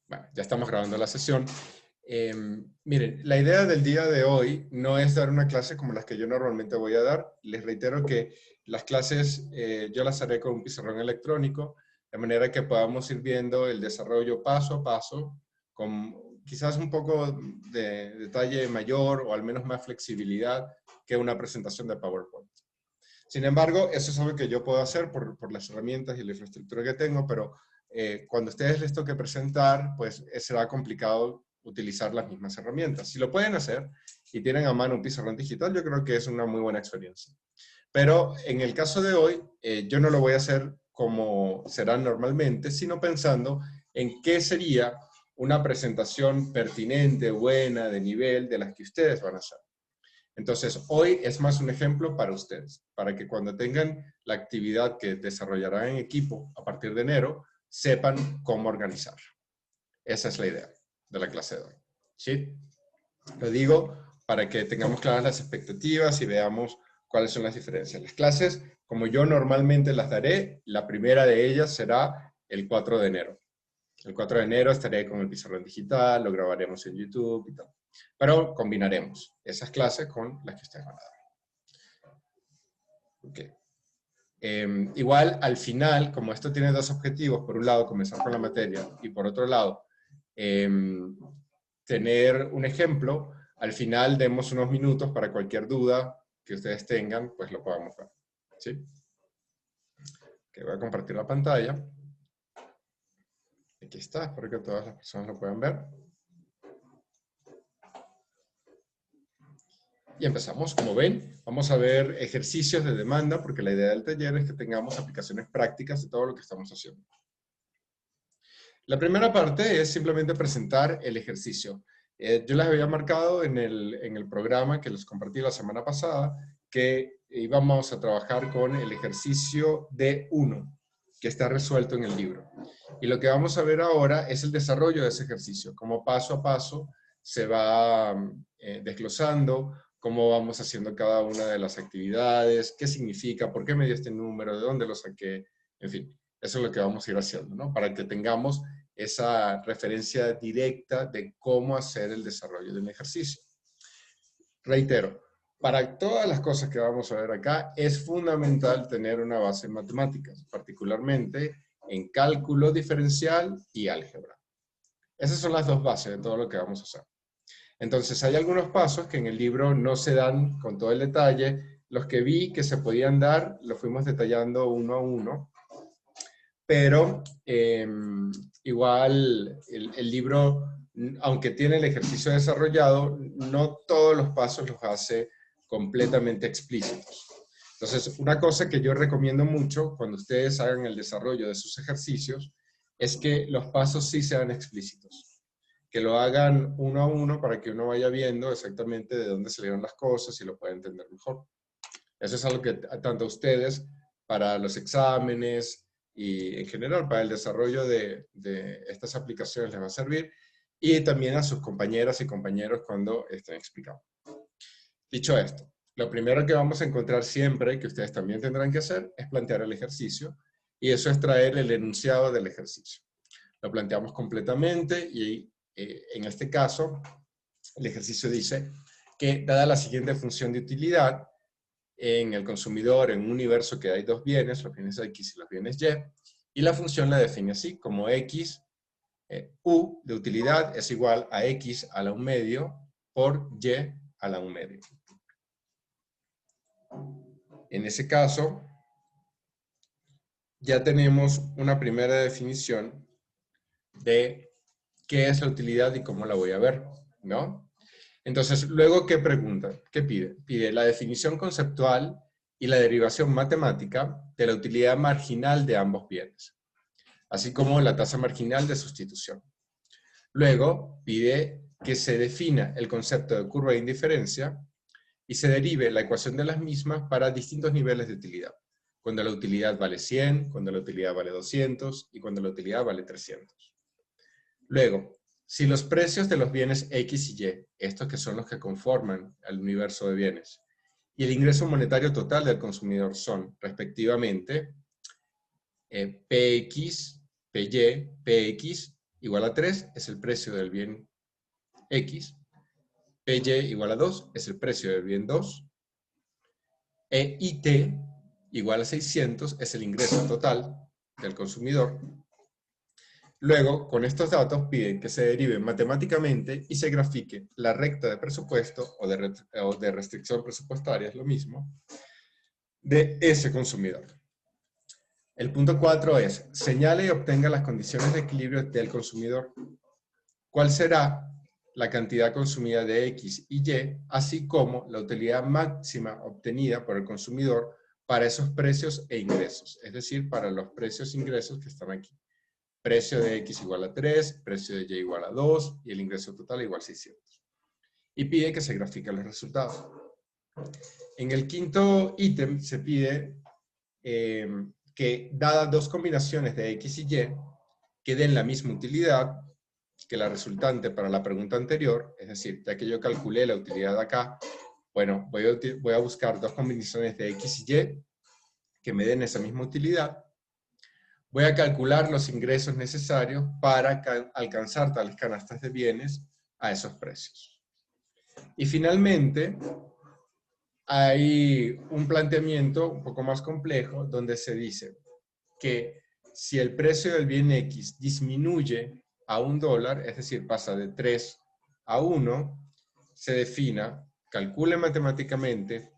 Bueno, ya estamos grabando la sesión. Miren, la idea del día de hoy no es dar una clase como las que yo normalmente voy a dar. Les reitero que las clases yo las haré con un pizarrón electrónico, de manera que podamos ir viendo el desarrollo paso a paso, con quizás un poco de detalle mayor o al menos más flexibilidad que una presentación de PowerPoint. Sin embargo, eso es algo que yo puedo hacer por las herramientas y la infraestructura que tengo, pero cuando a ustedes les toque presentar, pues será complicado utilizar las mismas herramientas. Si lo pueden hacer y tienen a mano un pizarrón digital, yo creo que es una muy buena experiencia. Pero en el caso de hoy, yo no lo voy a hacer como será normalmente, sino pensando en qué sería una presentación pertinente, buena, de nivel, de las que ustedes van a hacer. Entonces, hoy es más un ejemplo para ustedes, para que cuando tengan la actividad que desarrollarán en equipo a partir de enero, sepan cómo organizar. Esa es la idea de la clase de hoy. ¿Sí? Lo digo para que tengamos claras las expectativas y veamos cuáles son las diferencias. Las clases, como yo normalmente las daré, la primera de ellas será el 4 de enero. El 4 de enero estaré con el pizarrón digital, lo grabaremos en YouTube y tal. Pero combinaremos esas clases con las que ustedes van a dar. Okay. Igual, al final, como esto tiene dos objetivos, por un lado, comenzar con la materia, y por otro lado, tener un ejemplo, al final demos unos minutos para cualquier duda que ustedes tengan, pues lo podamos ver. ¿Sí? Okay, voy a compartir la pantalla. Aquí está, espero que todas las personas lo puedan ver. Y empezamos, como ven, vamos a ver ejercicios de demanda, porque la idea del taller es que tengamos aplicaciones prácticas de todo lo que estamos haciendo. La primera parte es simplemente presentar el ejercicio. Yo les había marcado en el programa que les compartí la semana pasada que íbamos a trabajar con el ejercicio D1, que está resuelto en el libro. Y lo que vamos a ver ahora es el desarrollo de ese ejercicio, cómo paso a paso se va desglosando, cómo vamos haciendo cada una de las actividades, qué significa, por qué me dio este número, de dónde lo saqué, en fin. Eso es lo que vamos a ir haciendo, ¿no? Para que tengamos esa referencia directa de cómo hacer el desarrollo de un ejercicio. Reitero, para todas las cosas que vamos a ver acá, es fundamental tener una base en matemáticas, particularmente en cálculo diferencial y álgebra. Esas son las dos bases de todo lo que vamos a hacer. Entonces, hay algunos pasos que en el libro no se dan con todo el detalle. Los que vi que se podían dar, los fuimos detallando uno a uno. Pero igual el libro, aunque tiene el ejercicio desarrollado, no todos los pasos los hace completamente explícitos. Entonces, una cosa que yo recomiendo mucho cuando ustedes hagan el desarrollo de sus ejercicios es que los pasos sí sean explícitos, que lo hagan uno a uno para que uno vaya viendo exactamente de dónde salieron las cosas y lo pueda entender mejor. Eso es algo que tanto a ustedes, para los exámenes y en general para el desarrollo de estas aplicaciones les va a servir, y también a sus compañeras y compañeros cuando estén explicando. Dicho esto, lo primero que vamos a encontrar siempre, que ustedes también tendrán que hacer, es plantear el ejercicio, y eso es traer el enunciado del ejercicio. Lo planteamos completamente y en este caso, el ejercicio dice que dada la siguiente función de utilidad, en el consumidor, en un universo que hay dos bienes, los bienes X y los bienes Y la función la define así, como X, U de utilidad es igual a X a la 1/2 por Y a la 1/2. En ese caso, ya tenemos una primera definición de qué es la utilidad y cómo la voy a ver, ¿no? Entonces, luego, ¿qué pregunta? ¿Qué pide? Pide la definición conceptual y la derivación matemática de la utilidad marginal de ambos bienes, así como la tasa marginal de sustitución. Luego, pide que se defina el concepto de curva de indiferencia y se derive la ecuación de las mismas para distintos niveles de utilidad, cuando la utilidad vale 100, cuando la utilidad vale 200 y cuando la utilidad vale 300. Luego, si los precios de los bienes X y Y, estos que son los que conforman el universo de bienes, y el ingreso monetario total del consumidor son, respectivamente, PX, PY, PX igual a 3 es el precio del bien X, PY igual a 2 es el precio del bien 2, e IT igual a 600 es el ingreso total del consumidor. Luego, con estos datos piden que se derive matemáticamente y se grafique la recta de presupuesto o de restricción presupuestaria, es lo mismo, de ese consumidor. El punto 4 es, señale y obtenga las condiciones de equilibrio del consumidor. ¿Cuál será la cantidad consumida de X y Y, así como la utilidad máxima obtenida por el consumidor para esos precios e ingresos? Es decir, para los precios e ingresos que están aquí. Precio de X igual a 3, precio de Y igual a 2 y el ingreso total igual a 600. Y pide que se grafiquen los resultados. En el quinto ítem se pide que dadas dos combinaciones de X y Y que den la misma utilidad que la resultante para la pregunta anterior, es decir, ya que yo calculé la utilidad acá, bueno, voy a buscar dos combinaciones de X y Y que me den esa misma utilidad. Voy a calcular los ingresos necesarios para alcanzar tales canastas de bienes a esos precios. Y finalmente, hay un planteamiento un poco más complejo donde se dice que si el precio del bien X disminuye a $1, es decir, pasa de 3 a 1, se defina, calcule matemáticamente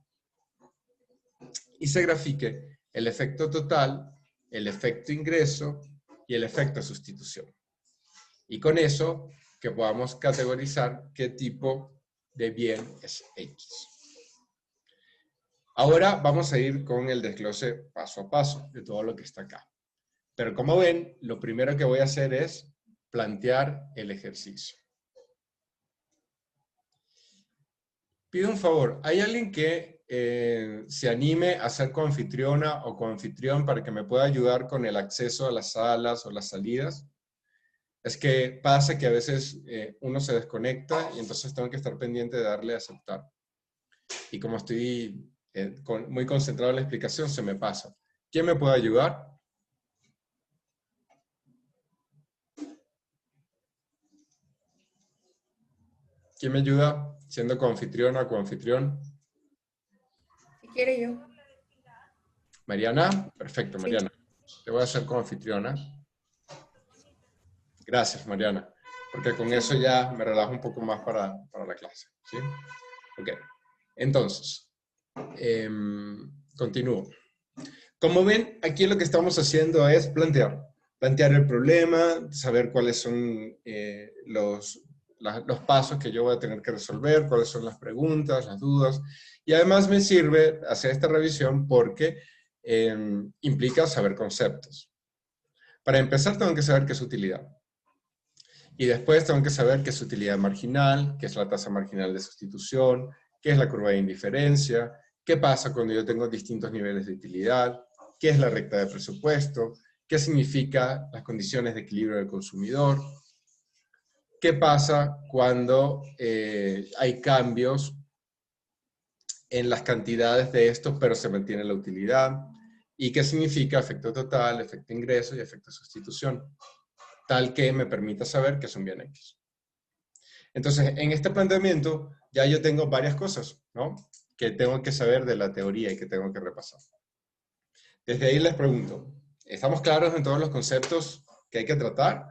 y se grafique el efecto total, el efecto ingreso y el efecto sustitución. Y con eso que podamos categorizar qué tipo de bien es X. Ahora vamos a ir con el desglose paso a paso de todo lo que está acá. Pero como ven, lo primero que voy a hacer es plantear el ejercicio. Pido un favor, ¿hay alguien que se anime a ser coanfitriona o coanfitrión para que me pueda ayudar con el acceso a las salas o las salidas? Es que pasa que a veces uno se desconecta y entonces tengo que estar pendiente de darle a aceptar. Y como estoy muy concentrado en la explicación, se me pasa. ¿Quién me puede ayudar? ¿Quién me ayuda siendo coanfitriona o coanfitrión? Si quiere yo. Mariana, perfecto, Sí. Mariana. Te voy a hacer coanfitriona. Gracias, Mariana, porque con eso ya me relajo un poco más para la clase. ¿Sí? Ok, entonces, continúo. Como ven, aquí lo que estamos haciendo es plantear el problema, saber cuáles son los pasos que yo voy a tener que resolver, cuáles son las preguntas, las dudas, y además me sirve hacer esta revisión porque implica saber conceptos. Para empezar, tengo que saber qué es utilidad. Y después tengo que saber qué es utilidad marginal, qué es la tasa marginal de sustitución, qué es la curva de indiferencia, qué pasa cuando yo tengo distintos niveles de utilidad, qué es la recta de presupuesto, qué significa las condiciones de equilibrio del consumidor, qué pasa cuando hay cambios en las cantidades de estos, pero se mantiene la utilidad, y qué significa efecto total, efecto ingreso y efecto sustitución, tal que me permita saber qué es un bien X. Entonces, en este planteamiento ya yo tengo varias cosas, ¿no? Que tengo que saber de la teoría y que tengo que repasar. Desde ahí les pregunto, ¿estamos claros en todos los conceptos que hay que tratar?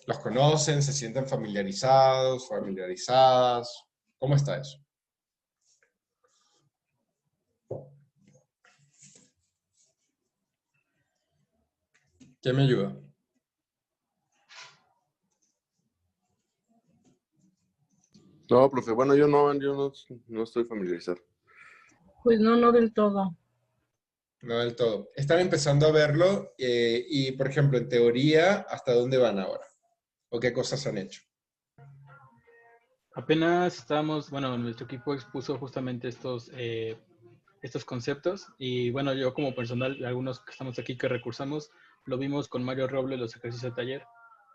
¿Los conocen? ¿Se sienten familiarizados? ¿Familiarizadas? ¿Cómo está eso? ¿Quién me ayuda? No, profe, bueno, yo no estoy familiarizado. Pues no, no del todo. No del todo. Están empezando a verlo y, por ejemplo, en teoría, ¿hasta dónde van ahora? ¿O qué cosas han hecho? Apenas estamos, bueno, nuestro equipo expuso justamente estos conceptos y bueno, yo como personal, algunos que estamos aquí que recursamos, lo vimos con Mario Robles los ejercicios de taller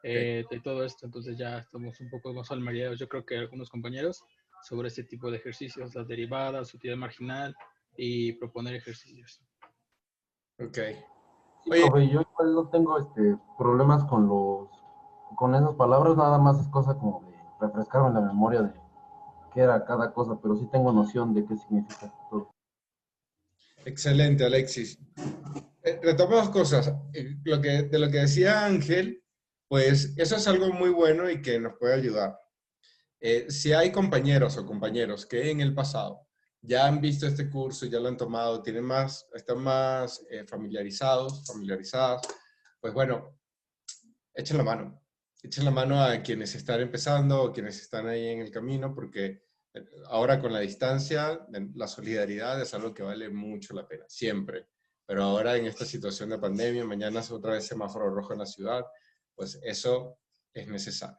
de todo esto, entonces ya estamos un poco más familiarizados, yo creo que algunos compañeros, sobre este tipo de ejercicios, las derivadas, utilidad marginal y proponer ejercicios. Ok. Sí, Oye, profe, yo igual no tengo problemas con los con esas palabras nada más es cosa como de refrescarme la memoria de qué era cada cosa, pero sí tengo noción de qué significa todo. Excelente, Alexis. Retomo dos cosas. De lo que decía Ángel, pues eso es algo muy bueno y que nos puede ayudar. Si hay compañeros o compañeros que en el pasado ya han visto este curso, ya lo han tomado, están más familiarizadas, pues bueno, echen la mano. Echen la mano a quienes están empezando o quienes están ahí en el camino, porque ahora con la distancia, la solidaridad es algo que vale mucho la pena, siempre. Pero ahora en esta situación de pandemia, mañana es otra vez semáforo rojo en la ciudad, pues eso es necesario.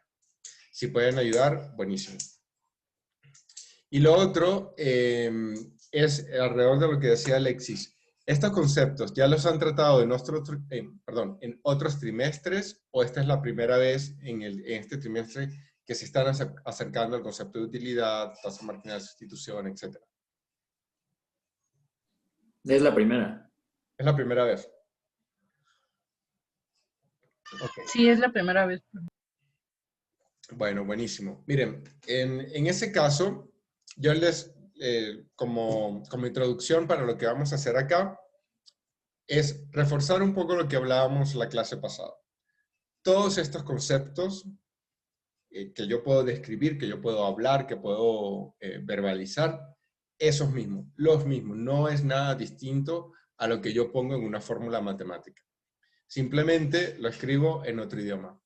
Si pueden ayudar, buenísimo. Y lo otro es alrededor de lo que decía Alexis. ¿Estos conceptos ya los han tratado en otros trimestres o esta es la primera vez en este trimestre que se están acercando al concepto de utilidad, tasa marginal de sustitución, etcétera? Es la primera. Es la primera vez. Okay. Sí, es la primera vez. Bueno, buenísimo. Miren, en ese caso, yo como introducción para lo que vamos a hacer acá, es reforzar un poco lo que hablábamos la clase pasada. Todos estos conceptos que yo puedo describir, que yo puedo hablar, que puedo verbalizar, esos mismos, los mismos. No es nada distinto a lo que yo pongo en una fórmula matemática. Simplemente lo escribo en otro idioma.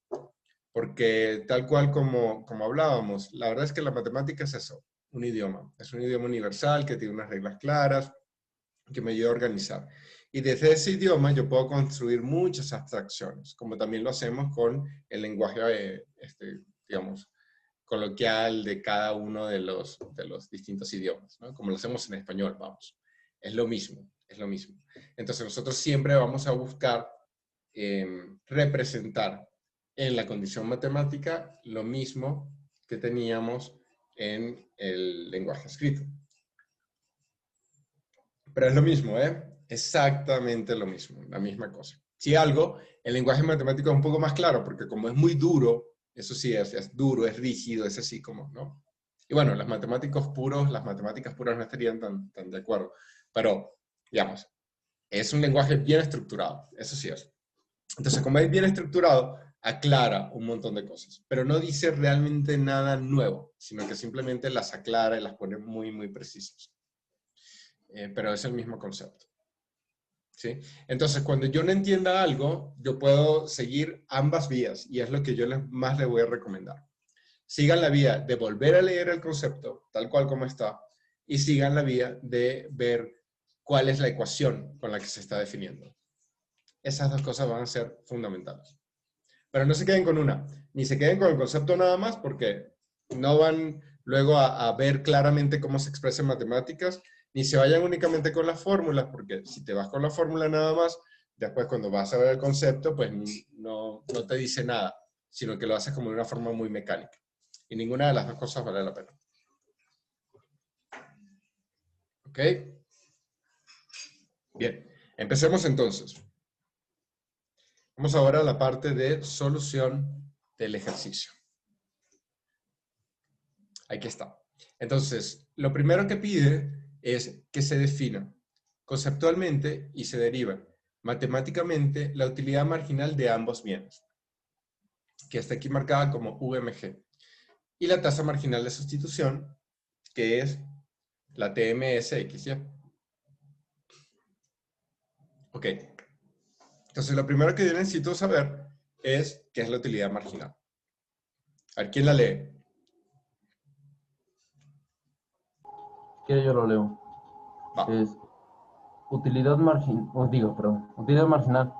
Porque tal cual como hablábamos, la verdad es que la matemática es eso, un idioma. Es un idioma universal que tiene unas reglas claras, que me ayuda a organizar. Y desde ese idioma yo puedo construir muchas abstracciones, como también lo hacemos con el lenguaje, digamos, coloquial de cada uno de los distintos idiomas, ¿no? Como lo hacemos en español, vamos. Es lo mismo, es lo mismo. Entonces nosotros siempre vamos a buscar representar en la condición matemática lo mismo que teníamos en el lenguaje escrito. Pero es lo mismo, ¿eh? Exactamente lo mismo, la misma cosa. Si algo, el lenguaje matemático es un poco más claro, porque como es muy duro, eso sí es duro, es rígido, es así como, ¿no? Y bueno, las matemáticas puras no estarían tan de acuerdo. Pero, digamos, es un lenguaje bien estructurado, eso sí es. Entonces, como es bien estructurado, aclara un montón de cosas, pero no dice realmente nada nuevo, sino que simplemente las aclara y las pone muy, muy precisas. Pero es el mismo concepto. ¿Sí? Entonces, cuando yo no entienda algo, yo puedo seguir ambas vías, y es lo que yo más les voy a recomendar. Sigan la vía de volver a leer el concepto, tal cual como está, y sigan la vía de ver cuál es la ecuación con la que se está definiendo. Esas dos cosas van a ser fundamentales. Pero no se queden con una, ni se queden con el concepto nada más, porque no van luego a ver claramente cómo se expresa en matemáticas, ni se vayan únicamente con las fórmulas, porque si te vas con la fórmula nada más, después cuando vas a ver el concepto, pues no te dice nada, sino que lo haces como de una forma muy mecánica. Y ninguna de las dos cosas vale la pena. ¿Ok? Bien, empecemos entonces. Vamos ahora a la parte de solución del ejercicio. Aquí está. Entonces, lo primero que pide es que se defina conceptualmente y se deriva matemáticamente la utilidad marginal de ambos bienes, que está aquí marcada como UMG, y la tasa marginal de sustitución, que es la TMSXY. Ok. Entonces, lo primero que yo necesito saber es qué es la utilidad marginal. A ver, ¿quién la lee? Que yo lo leo. Va. Es utilidad utilidad marginal.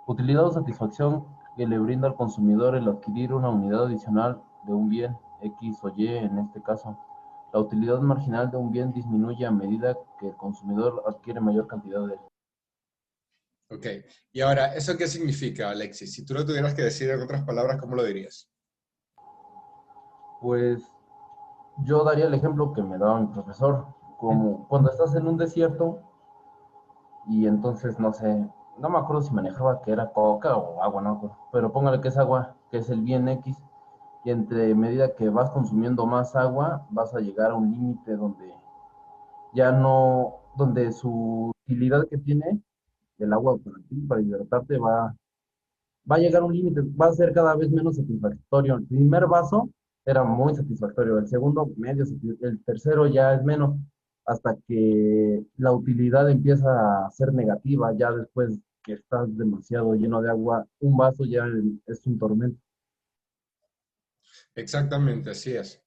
Utilidad o satisfacción que le brinda al consumidor el adquirir una unidad adicional de un bien, X o Y en este caso. La utilidad marginal de un bien disminuye a medida que el consumidor adquiere mayor cantidad de él. Ok. Y ahora, ¿eso qué significa, Alexis? Si tú lo tuvieras que decir en otras palabras, ¿cómo lo dirías? Pues yo daría el ejemplo que me daba mi profesor, como cuando estás en un desierto y entonces, no sé, no me acuerdo si manejaba que era coca o agua, no, pero póngale que es agua, que es el bien X, y entre medida que vas consumiendo más agua, vas a llegar a un límite donde ya no, donde su utilidad que tiene el agua para ti, para hidratarte, va a llegar a un límite, va a ser cada vez menos satisfactorio. El primer vaso era muy satisfactorio, el segundo medio, el tercero ya es menos, hasta que la utilidad empieza a ser negativa, ya después que estás demasiado lleno de agua, un vaso ya es un tormento. Exactamente, así es.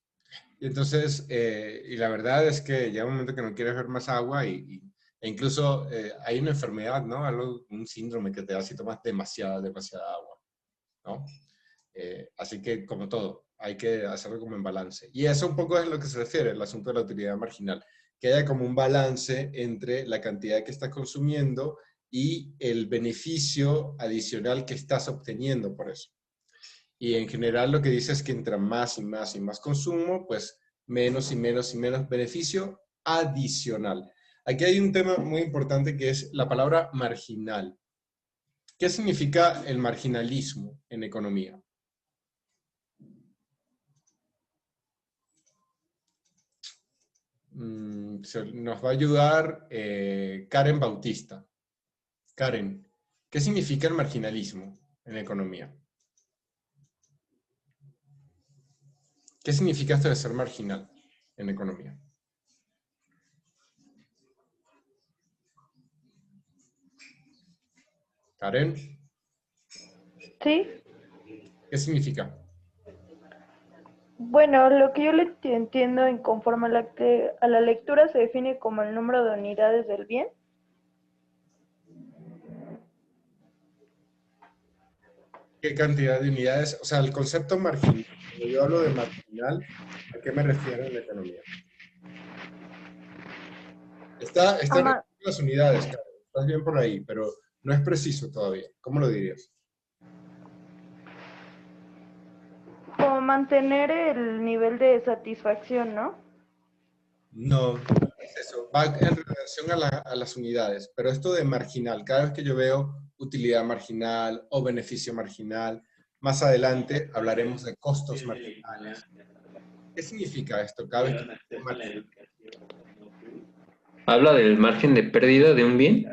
Y entonces, y la verdad es que llega un momento que no quieres ver más agua e incluso hay una enfermedad, ¿no? Algo, un síndrome que te da si tomas demasiada agua, ¿no? Así que, como todo, hay que hacerlo como en balance. Y eso un poco es lo que se refiere el asunto de la utilidad marginal, que haya como un balance entre la cantidad que estás consumiendo y el beneficio adicional que estás obteniendo por eso. Y en general lo que dice es que entre más y más y más consumo, pues menos y menos y menos beneficio adicional. Aquí hay un tema muy importante que es la palabra marginal. ¿Qué significa el marginalismo en economía? Nos va a ayudar Karen Bautista. Karen, ¿qué significa el marginalismo en economía? ¿Qué significa esto de ser marginal en economía? Karen, Sí, ¿qué significa? bueno, lo que yo le entiendo en conforme a la lectura se define como el número de unidades del bien. ¿Qué cantidad de unidades? O sea, el concepto marginal, cuando yo hablo de marginal, ¿a qué me refiero en la economía? Está en Ama- las unidades, Karen, estás bien por ahí, pero no es preciso todavía. ¿Cómo lo dirías? Como mantener el nivel de satisfacción, ¿no? No, no es eso. Va en relación a las unidades, pero esto de marginal, cada vez que yo veo utilidad marginal o beneficio marginal, más adelante hablaremos de costos marginales. ¿Qué significa esto cada vez que yo digo marginal? Habla del margen de pérdida de un bien.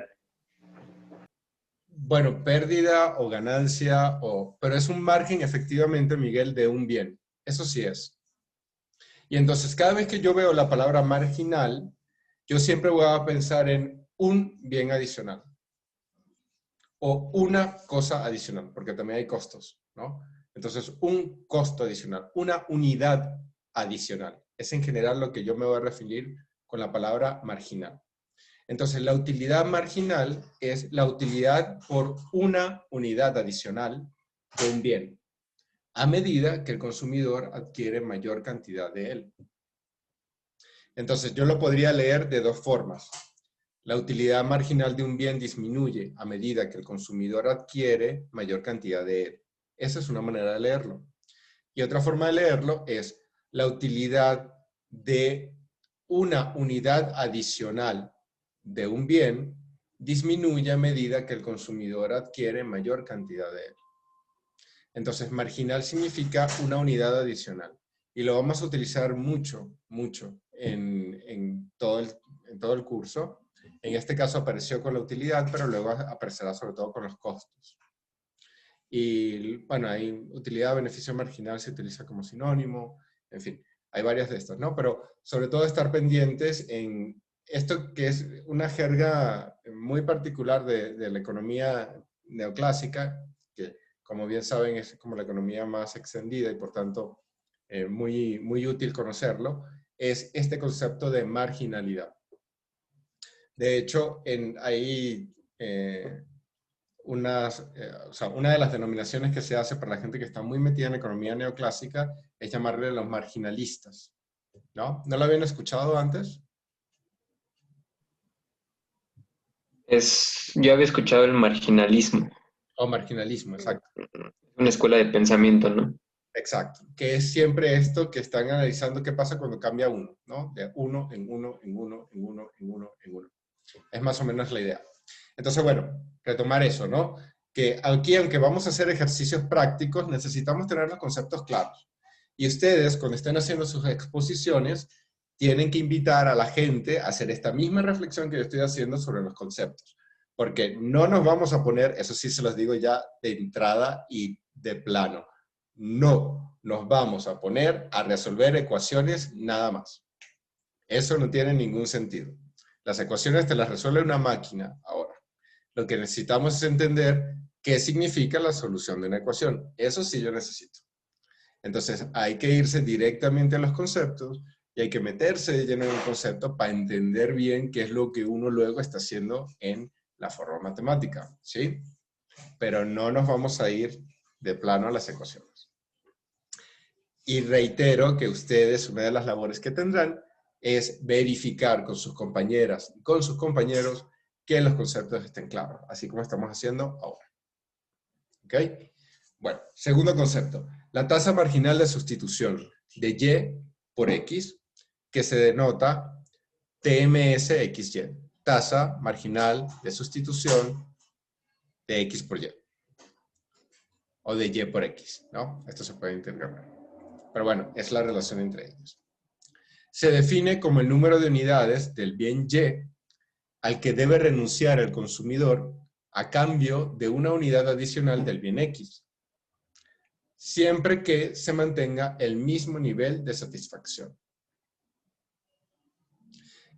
Bueno, pérdida o ganancia, pero es un margen efectivamente, Miguel, de un bien. Eso sí es. Y entonces, cada vez que yo veo la palabra marginal, yo siempre voy a pensar en un bien adicional o una cosa adicional, porque también hay costos, ¿no? Entonces, un costo adicional, una unidad adicional. Es en general lo que yo me voy a referir con la palabra marginal. Entonces, la utilidad marginal es la utilidad por una unidad adicional de un bien, a medida que el consumidor adquiere mayor cantidad de él. Entonces, yo lo podría leer de dos formas. La utilidad marginal de un bien disminuye a medida que el consumidor adquiere mayor cantidad de él. Esa es una manera de leerlo. Y otra forma de leerlo es la utilidad de una unidad adicional de un bien disminuye a medida que el consumidor adquiere mayor cantidad de él. Entonces, marginal significa una unidad adicional. Y lo vamos a utilizar mucho, mucho en todo el curso. En este caso apareció con la utilidad, pero luego aparecerá sobre todo con los costos. Y bueno, hay utilidad, beneficio marginal se utiliza como sinónimo, en fin, hay varias de estas, ¿no? Pero sobre todo estar pendientes en esto que es una jerga muy particular de la economía neoclásica, que como bien saben es como la economía más extendida y por tanto muy, muy útil conocerlo, es este concepto de marginalidad. De hecho, hay o sea, una de las denominaciones que se hace para la gente que está muy metida en economía neoclásica es llamarle los marginalistas, ¿no? ¿No lo habían escuchado antes? Yo había escuchado el marginalismo, O marginalismo, exacto. una escuela de pensamiento, ¿no? Exacto. Que es siempre esto que están analizando qué pasa cuando cambia uno, ¿no? De uno en uno, en uno, en uno, en uno, en uno. Es más o menos la idea. Entonces, bueno, retomar eso, ¿no? que aquí, aunque vamos a hacer ejercicios prácticos, necesitamos tener los conceptos claros. Y ustedes, cuando estén haciendo sus exposiciones, tienen que invitar a la gente a hacer esta misma reflexión que yo estoy haciendo sobre los conceptos. Porque no nos vamos a poner, eso sí se los digo ya de entrada y de plano, no nos vamos a poner a resolver ecuaciones nada más. Eso no tiene ningún sentido. Las ecuaciones te las resuelve una máquina ahora. Lo que necesitamos es entender qué significa la solución de una ecuación. Eso sí yo necesito. Entonces hay que irse directamente a los conceptos y hay que meterse de lleno en el concepto para entender bien qué es lo que uno luego está haciendo en la forma matemática, ¿sí? Pero no nos vamos a ir de plano a las ecuaciones. Y reitero que ustedes, una de las labores que tendrán es verificar con sus compañeras y con sus compañeros que los conceptos estén claros, así como estamos haciendo ahora. ¿Ok? Bueno, segundo concepto, la tasa marginal de sustitución de Y por X, que se denota TMS-XY, tasa marginal de sustitución de X por Y, o de Y por X, ¿no? Esto se puede intercambiar. Pero bueno, es la relación entre ellos. Se define como el número de unidades del bien Y al que debe renunciar el consumidor a cambio de una unidad adicional del bien X, siempre que se mantenga el mismo nivel de satisfacción.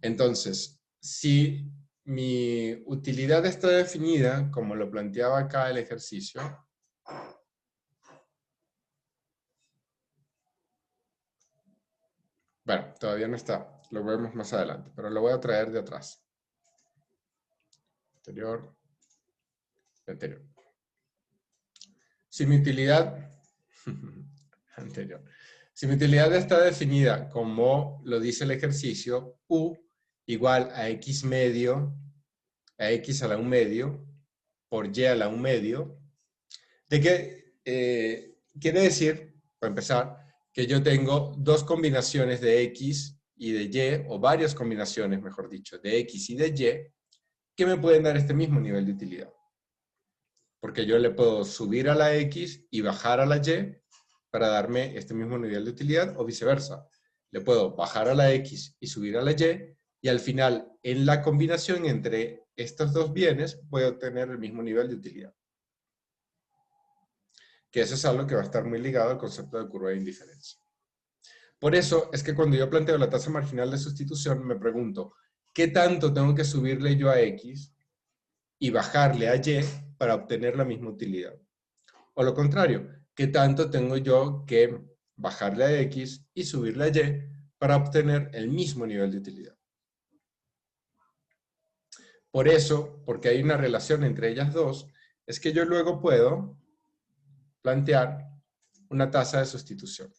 Entonces, si mi utilidad está definida, como lo planteaba acá el ejercicio, bueno, todavía no está, lo vemos más adelante, pero lo voy a traer de atrás. Anterior, anterior. Si mi utilidad, anterior. Si mi utilidad está definida como lo dice el ejercicio, U igual a X medio, a X a la 1 medio, por Y a la 1 medio, ¿de qué quiere decir, para empezar, que yo tengo dos combinaciones de X y de Y, o varias combinaciones, mejor dicho, de X y de Y, que me pueden dar este mismo nivel de utilidad? Porque yo le puedo subir a la X y bajar a la Y para darme este mismo nivel de utilidad, o viceversa. Le puedo bajar a la X y subir a la Y al final, en la combinación entre estos dos bienes, voy a obtener el mismo nivel de utilidad. Que eso es algo que va a estar muy ligado al concepto de curva de indiferencia. Por eso es que cuando yo planteo la tasa marginal de sustitución, me pregunto, ¿qué tanto tengo que subirle yo a X y bajarle a Y para obtener la misma utilidad? O lo contrario, ¿qué tanto tengo yo que bajarle a X y subirle a Y para obtener el mismo nivel de utilidad? Por eso, porque hay una relación entre ellas dos, es que yo luego puedo plantear una tasa de sustitución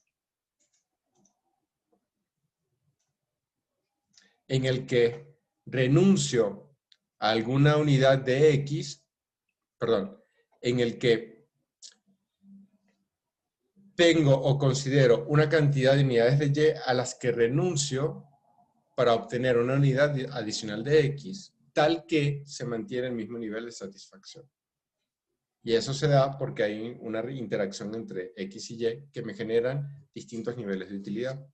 en el que renuncio a alguna unidad de X, perdón, en el que tengo o considero una cantidad de unidades de Y a las que renuncio para obtener una unidad adicional de X, tal que se mantiene el mismo nivel de satisfacción. Y eso se da porque hay una interacción entre X y Y que me generan distintos niveles de utilidad.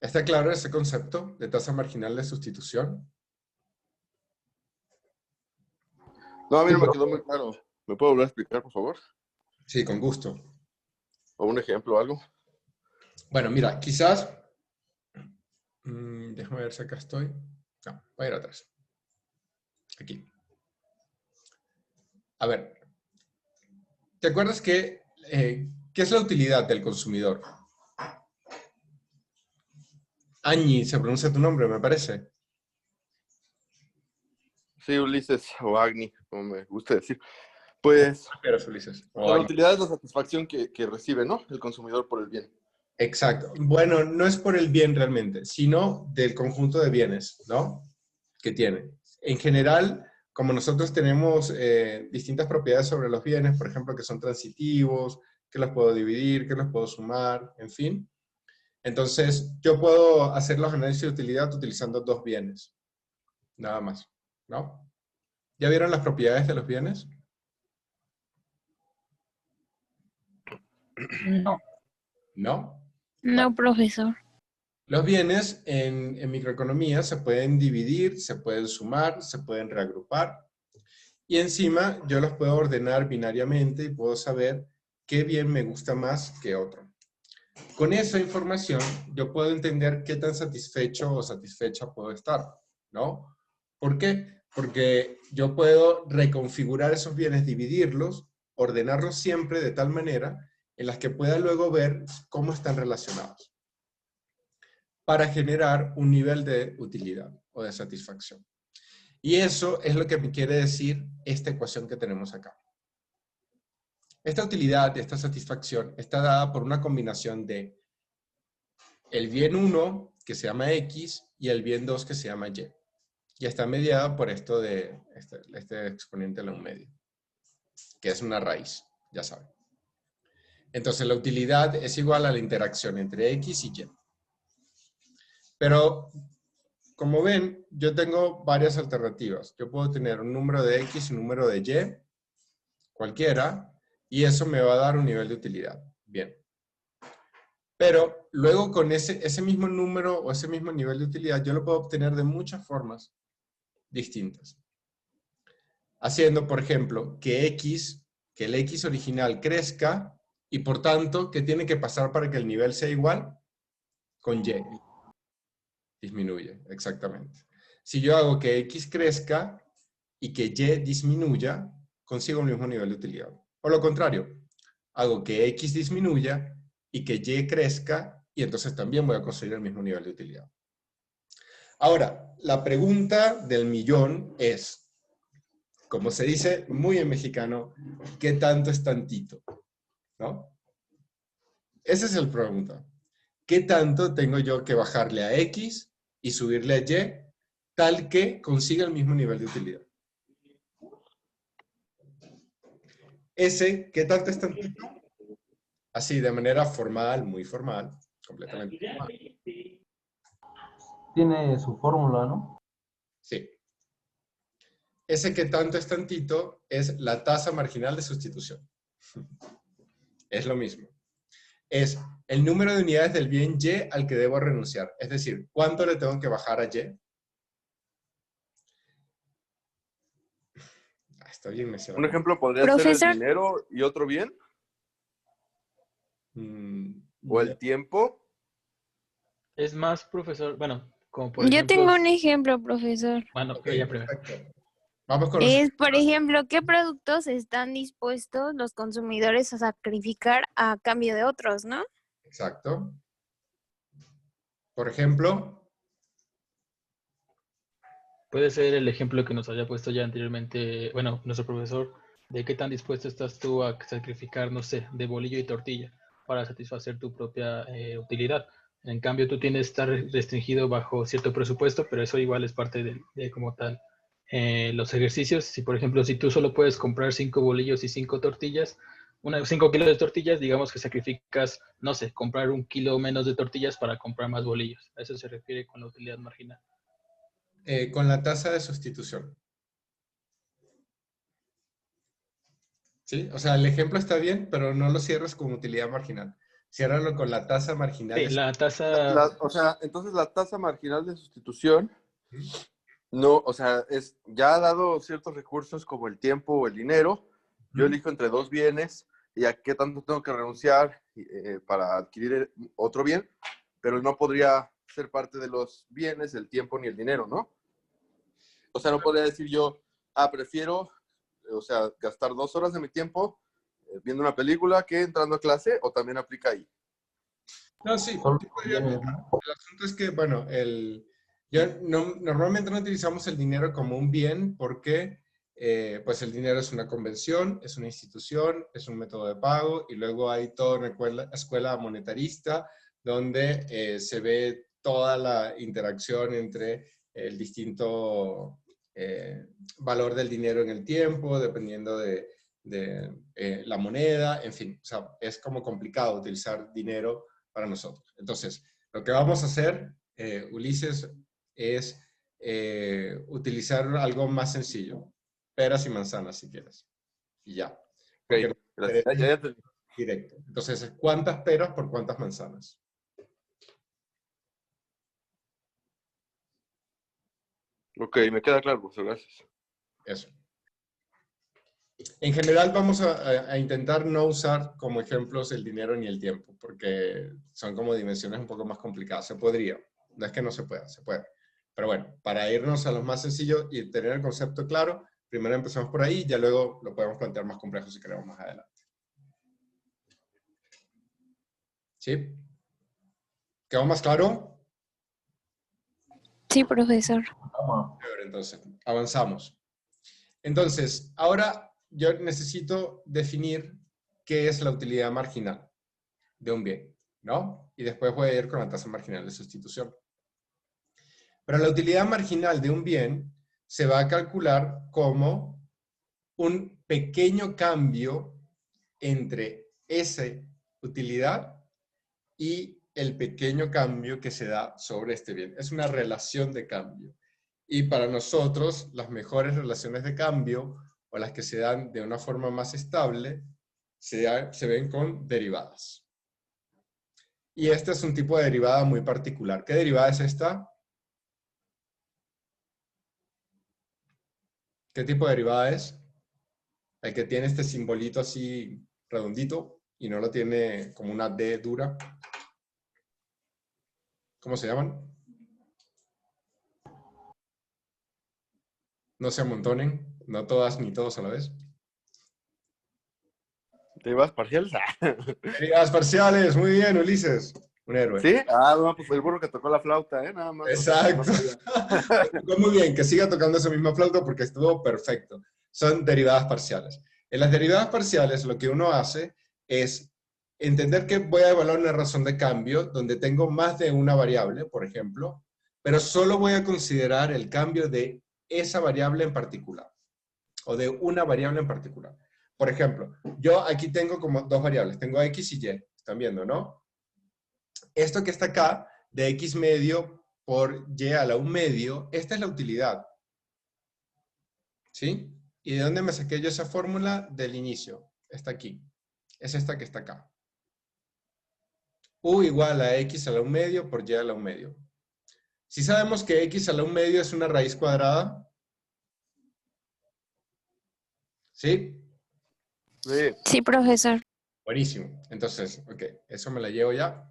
¿Está claro ese concepto de tasa marginal de sustitución? No, a mí no me quedó muy claro. ¿Me puedo volver a explicar, por favor? Sí, con gusto. ¿O un ejemplo o algo? Bueno, mira, quizás... déjame ver si acá estoy. No, voy a ir atrás. Aquí. A ver. ¿Te acuerdas qué es la utilidad del consumidor? Añi, se pronuncia tu nombre, me parece. Sí, Ulises o Agni, como me gusta decir. Pues, Pero Ulises. la utilidad es la satisfacción que recibe, ¿no? El consumidor por el bien. Exacto. Bueno, no es por el bien realmente, sino del conjunto de bienes, ¿no? Que tiene. En general, como nosotros tenemos distintas propiedades sobre los bienes, por ejemplo, que son transitivos, que los puedo dividir, que los puedo sumar, en fin. Entonces, yo puedo hacer los análisis de utilidad utilizando dos bienes, nada más, ¿no? ¿Ya vieron las propiedades de los bienes? No. ¿No? No, profesor. Los bienes en microeconomía se pueden dividir, se pueden sumar, se pueden reagrupar. Y encima yo los puedo ordenar binariamente y puedo saber qué bien me gusta más que otro. Con esa información yo puedo entender qué tan satisfecho o satisfecha puedo estar, ¿no? ¿Por qué? Porque yo puedo reconfigurar esos bienes, dividirlos, ordenarlos siempre de tal manera en las que pueda luego ver cómo están relacionados para generar un nivel de utilidad o de satisfacción. Y eso es lo que me quiere decir esta ecuación que tenemos acá. Esta utilidad, esta satisfacción, está dada por una combinación de el bien 1, que se llama X, y el bien 2, que se llama Y. Y está mediada por esto de este exponente a la un medio, que es una raíz, ya saben. Entonces la utilidad es igual a la interacción entre X y Y. Pero, como ven, yo tengo varias alternativas. Yo puedo tener un número de X y un número de Y, cualquiera, y eso me va a dar un nivel de utilidad. Bien. Pero luego con ese mismo número o ese mismo nivel de utilidad, yo lo puedo obtener de muchas formas distintas. Haciendo, por ejemplo, que el X original crezca, y por tanto, ¿qué tiene que pasar para que el nivel sea igual? Con Y. Disminuye, exactamente. Si yo hago que X crezca y que Y disminuya, consigo el mismo nivel de utilidad. O lo contrario, hago que X disminuya y que Y crezca, y entonces también voy a conseguir el mismo nivel de utilidad. Ahora, la pregunta del millón es, como se dice muy en mexicano, ¿qué tanto es tantito? ¿No? Esa es la pregunta. ¿Qué tanto tengo yo que bajarle a X y subirle a Y tal que consiga el mismo nivel de utilidad? ¿Qué tanto es tantito? Así, de manera formal, muy formal, completamente formal. Tiene su fórmula, ¿no? Sí. ¿Qué tanto es tantito? Es la tasa marginal de sustitución. Es lo mismo. Es el número de unidades del bien Y al que debo renunciar. Es decir, ¿cuánto le tengo que bajar a Y? Está bien, me Un ejemplo podría ser el dinero y otro bien. O el tiempo. Es más, profesor, bueno, como por Yo ejemplo... tengo un ejemplo, profesor. Bueno, Okay, ella primero. perfecto. Vamos con los... Por ejemplo, ¿qué productos están dispuestos los consumidores a sacrificar a cambio de otros, no? Exacto. Por ejemplo... Puede ser el ejemplo que nos había puesto ya anteriormente, bueno, nuestro profesor, de qué tan dispuesto estás tú a sacrificar, no sé, de bolillo y tortilla para satisfacer tu propia utilidad. En cambio, tú tienes que estar restringido bajo cierto presupuesto, pero eso igual es parte de como tal los ejercicios. Si, por ejemplo, si tú solo puedes comprar 5 bolillos y 5 tortillas, 5 kilos de tortillas, digamos que sacrificas, no sé, comprar 1 kilo menos de tortillas para comprar más bolillos. A eso se refiere con la utilidad marginal. Con la tasa de sustitución. ¿Sí? O sea, el ejemplo está bien, pero no lo cierres con utilidad marginal. Ciérralo con la tasa marginal. Sí, la tasa... O sea, entonces la tasa marginal de sustitución, no, o sea, ya ha dado ciertos recursos como el tiempo o el dinero. Yo elijo entre dos bienes y a qué tanto tengo que renunciar para adquirir otro bien, pero no podría ser parte de los bienes el tiempo ni el dinero, ¿no? O sea, no podría decir yo, prefiero, o sea, gastar 2 horas de mi tiempo viendo una película que entrando a clase, o también aplica ahí. No, sí. Solo El asunto es que, bueno, normalmente no utilizamos el dinero como un bien porque pues el dinero es una convención, es una institución, es un método de pago, y luego hay toda una escuela monetarista donde se ve toda la interacción entre el distinto valor del dinero en el tiempo, dependiendo de la moneda, en fin, o sea, es como complicado utilizar dinero para nosotros. Entonces, lo que vamos a hacer, Ulises, es utilizar algo más sencillo. peras y manzanas si quieres. Y ya. Ok, Porque no gracias. Ya te... directo. Entonces, ¿cuántas peras por cuántas manzanas? Ok, me queda claro, profesor, gracias. Eso. En general vamos a intentar no usar como ejemplos el dinero ni el tiempo, porque son como dimensiones un poco más complicadas. Se podría, no es que no se pueda, se puede. Pero bueno, para irnos a los más sencillos y tener el concepto claro, primero empezamos por ahí, ya luego lo podemos plantear más complejo si queremos más adelante. ¿Sí? ¿Quedó más claro? Sí, profesor. Entonces, avanzamos. Entonces, ahora yo necesito definir qué es la utilidad marginal de un bien, ¿no? Y después voy a ir con la tasa marginal de sustitución. Pero la utilidad marginal de un bien se va a calcular como un pequeño cambio entre esa utilidad y el pequeño cambio que se da sobre este bien. Es una relación de cambio. Y para nosotros, las mejores relaciones de cambio, o las que se dan de una forma más estable, se ven con derivadas. Y este es un tipo de derivada muy particular. ¿Qué derivada es esta? ¿Qué tipo de derivada es? El que tiene este simbolito así redondito y no lo tiene como una D dura. ¿Cómo se llaman? No se amontonen, no todas ni todos a la vez. ¿Derivadas parciales? Derivadas parciales, muy bien, Ulises. Un héroe. ¿Sí? Ah, no, pues el burro que tocó la flauta, ¿eh? Nada más. Exacto. O sea, Fue muy bien, que siga tocando esa misma flauta porque estuvo perfecto. Son derivadas parciales. En las derivadas parciales lo que uno hace es entender que voy a evaluar una razón de cambio donde tengo más de una variable, por ejemplo, pero solo voy a considerar el cambio de esa variable en particular o de una variable en particular. Por ejemplo, yo aquí tengo como dos variables, tengo X y Y, están viendo, ¿no? Esto que está acá, de X medio por Y a la 1 medio, esta es la utilidad. ¿Sí? ¿Y de dónde me saqué yo esa fórmula? Del inicio. Está aquí. Es esta que está acá. U igual a X a la 1 medio por Y a la 1 medio. Si sabemos que X a la 1 medio es una raíz cuadrada. ¿Sí? sí. Sí, profesor. Buenísimo. Entonces, ok, eso me la llevo ya.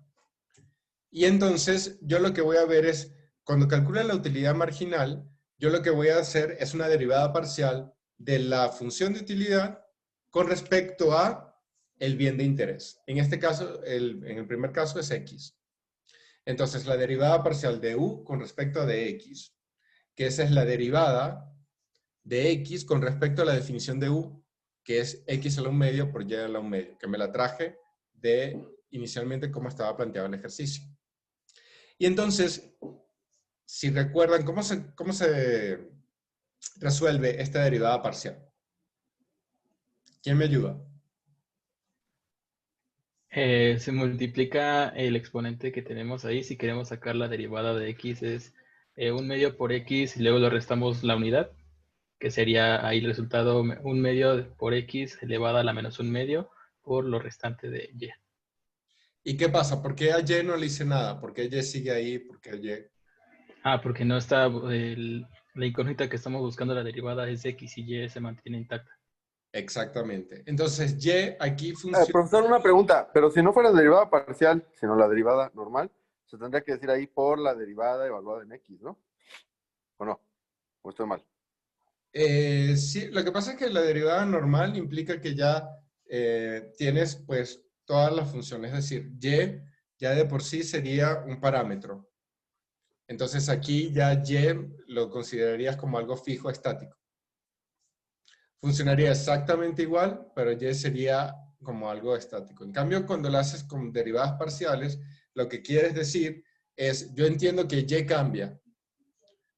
Y entonces, yo lo que voy a ver es, cuando calcule la utilidad marginal, yo lo que voy a hacer es una derivada parcial de la función de utilidad con respecto a el bien de interés. En este caso, en el primer caso es X. Entonces, la derivada parcial de U con respecto a de X, que esa es la derivada de X con respecto a la definición de U, que es X a la 1 medio por Y a la 1 medio, que me la traje de inicialmente cómo estaba planteado el ejercicio. Y entonces, si recuerdan, ¿cómo se resuelve esta derivada parcial? ¿Quién me ayuda? Se multiplica el exponente que tenemos ahí. Si queremos sacar la derivada de x es 1 medio por x y luego le restamos la unidad, que sería ahí el resultado 1 medio por x elevada a la menos 1 medio por lo restante de y. ¿Y qué pasa? ¿Por qué a Y no le hice nada? ¿Por qué Y sigue ahí? ¿Por qué Y? Porque no está la incógnita que estamos buscando, la derivada es x y y se mantiene intacta. Exactamente. Entonces, Y aquí funciona. Profesor, una pregunta. Pero si no fuera derivada parcial, sino la derivada normal, se tendría que decir ahí por la derivada evaluada en X, ¿no? ¿O no? ¿O estoy mal? Sí, lo que pasa es que la derivada normal implica que ya tienes pues todas las funciones, es decir, Y ya de por sí sería un parámetro. Entonces aquí ya Y lo considerarías como algo fijo estático. Funcionaría exactamente igual, pero Y sería como algo estático. En cambio, cuando lo haces con derivadas parciales, lo que quieres decir es, yo entiendo que Y cambia,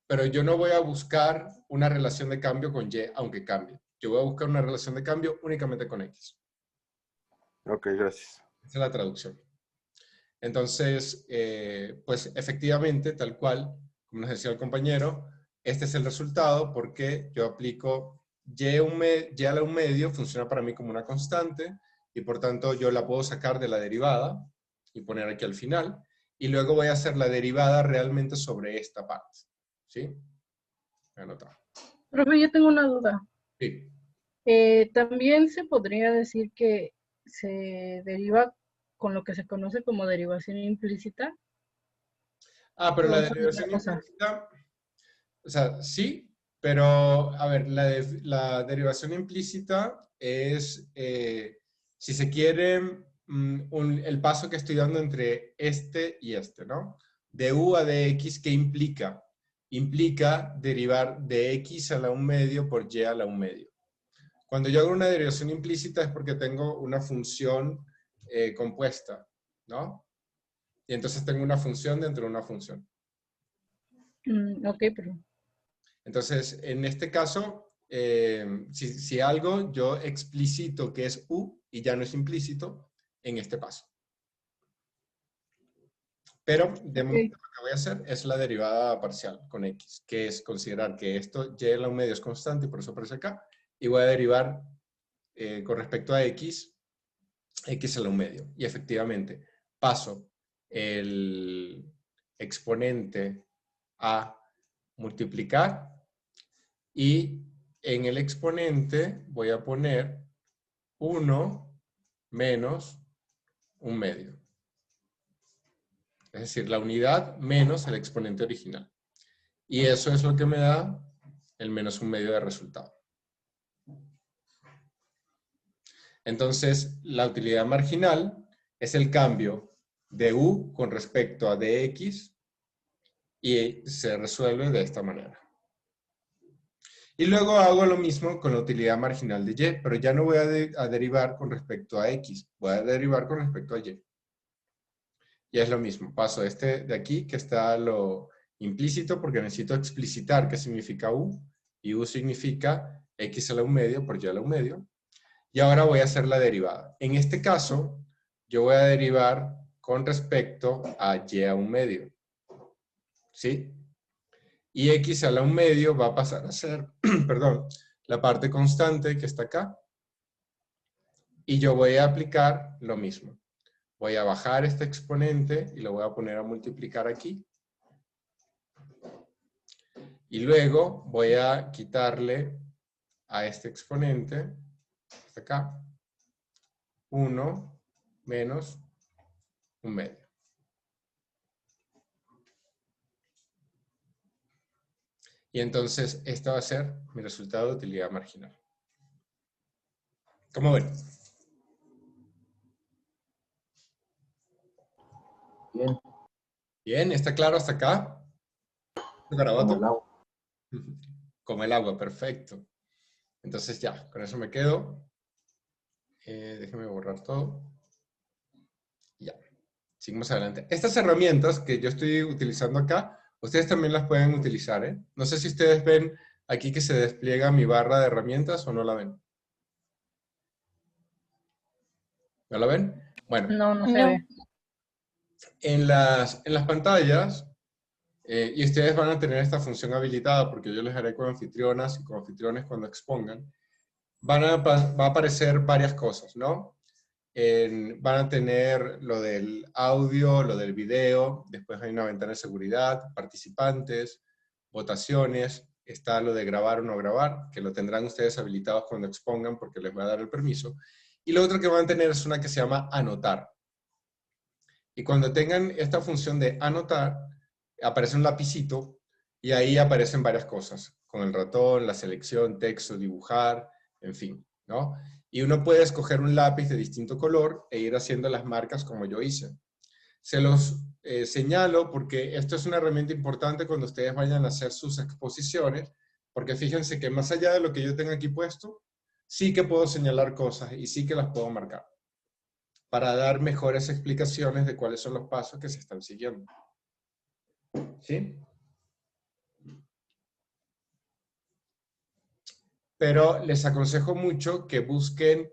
pero yo no voy a buscar una relación de cambio con Y, aunque cambie. Yo voy a buscar una relación de cambio únicamente con X. Ok, gracias. Esa es la traducción. Entonces, pues efectivamente, tal cual, como nos decía el compañero, este es el resultado porque yo aplico y a la 1 medio funciona para mí como una constante, y por tanto yo la puedo sacar de la derivada y poner aquí al final, y luego voy a hacer la derivada realmente sobre esta parte. ¿Sí? Voy a anotar. Profe, yo tengo una duda. Sí. También se podría decir que se deriva con lo que se conoce como derivación implícita. Ah, pero la O son derivación otra cosa. implícita, o sea, sí, pero a ver, la derivación implícita es, si se quiere, el paso que estoy dando entre este y este, ¿no? De u a dx, ¿qué implica? Implica derivar de x a la 1 medio por y a la 1 medio. Cuando yo hago una derivación implícita es porque tengo una función compuesta, ¿no? Y entonces tengo una función dentro de una función. Ok, pero Entonces, en este caso, si algo yo explicito que es u y ya no es implícito en este paso. Pero de momento lo que voy a hacer es la derivada parcial con x, que es considerar que esto y a la 1 medio es constante y por eso aparece acá, y voy a derivar con respecto a x a la 1 medio. Y efectivamente, paso el exponente a multiplicar y en el exponente voy a poner 1 menos 1 medio. Es decir, la unidad menos el exponente original. Y eso es lo que me da el menos 1 medio de resultado. Entonces, la utilidad marginal es el cambio de u con respecto a dx y se resuelve de esta manera. Y luego hago lo mismo con la utilidad marginal de y, pero ya no voy a derivar con respecto a x, voy a derivar con respecto a y. Y es lo mismo, paso este de aquí, que está lo implícito, porque necesito explicitar qué significa u, y u significa x a la 1 medio por y a la 1 medio. Y ahora voy a hacer la derivada. En este caso, yo voy a derivar con respecto a y a 1 medio. ¿Sí? Y x a la 1 medio va a pasar a ser, perdón, la parte constante que está acá. Y yo voy a aplicar lo mismo. Voy a bajar este exponente y lo voy a poner a multiplicar aquí. Y luego voy a quitarle a este exponente, hasta acá, 1 menos 1 medio. Y entonces, este va a ser mi resultado de utilidad marginal. ¿Cómo ven? Bien, Bien, ¿está claro hasta acá? como Garabato. el agua. Como el agua, perfecto. Entonces ya, con eso me quedo. Déjenme borrar todo. Ya, seguimos adelante. Estas herramientas que yo estoy utilizando acá, ustedes también las pueden utilizar, ¿eh? No sé si ustedes ven aquí que se despliega mi barra de herramientas o no la ven. ¿No la ven? Bueno, no se No. ve. en las pantallas, y ustedes van a tener esta función habilitada porque yo les haré con anfitrionas y con anfitriones cuando expongan, va a aparecer varias cosas, ¿no? Van a tener lo del audio, lo del video, después hay una ventana de seguridad, participantes, votaciones, está lo de grabar o no grabar, que lo tendrán ustedes habilitados cuando expongan porque les voy a dar el permiso. Y lo otro que van a tener es una que se llama anotar. Y cuando tengan esta función de anotar, aparece un lapicito y ahí aparecen varias cosas, con el ratón, la selección, texto, dibujar, en fin, ¿no? Y uno puede escoger un lápiz de distinto color e ir haciendo las marcas como yo hice. Se los señalo porque esto es una herramienta importante cuando ustedes vayan a hacer sus exposiciones, porque fíjense que más allá de lo que yo tenga aquí puesto, sí que puedo señalar cosas y sí que las puedo marcar para dar mejores explicaciones de cuáles son los pasos que se están siguiendo. ¿Sí? Pero les aconsejo mucho que busquen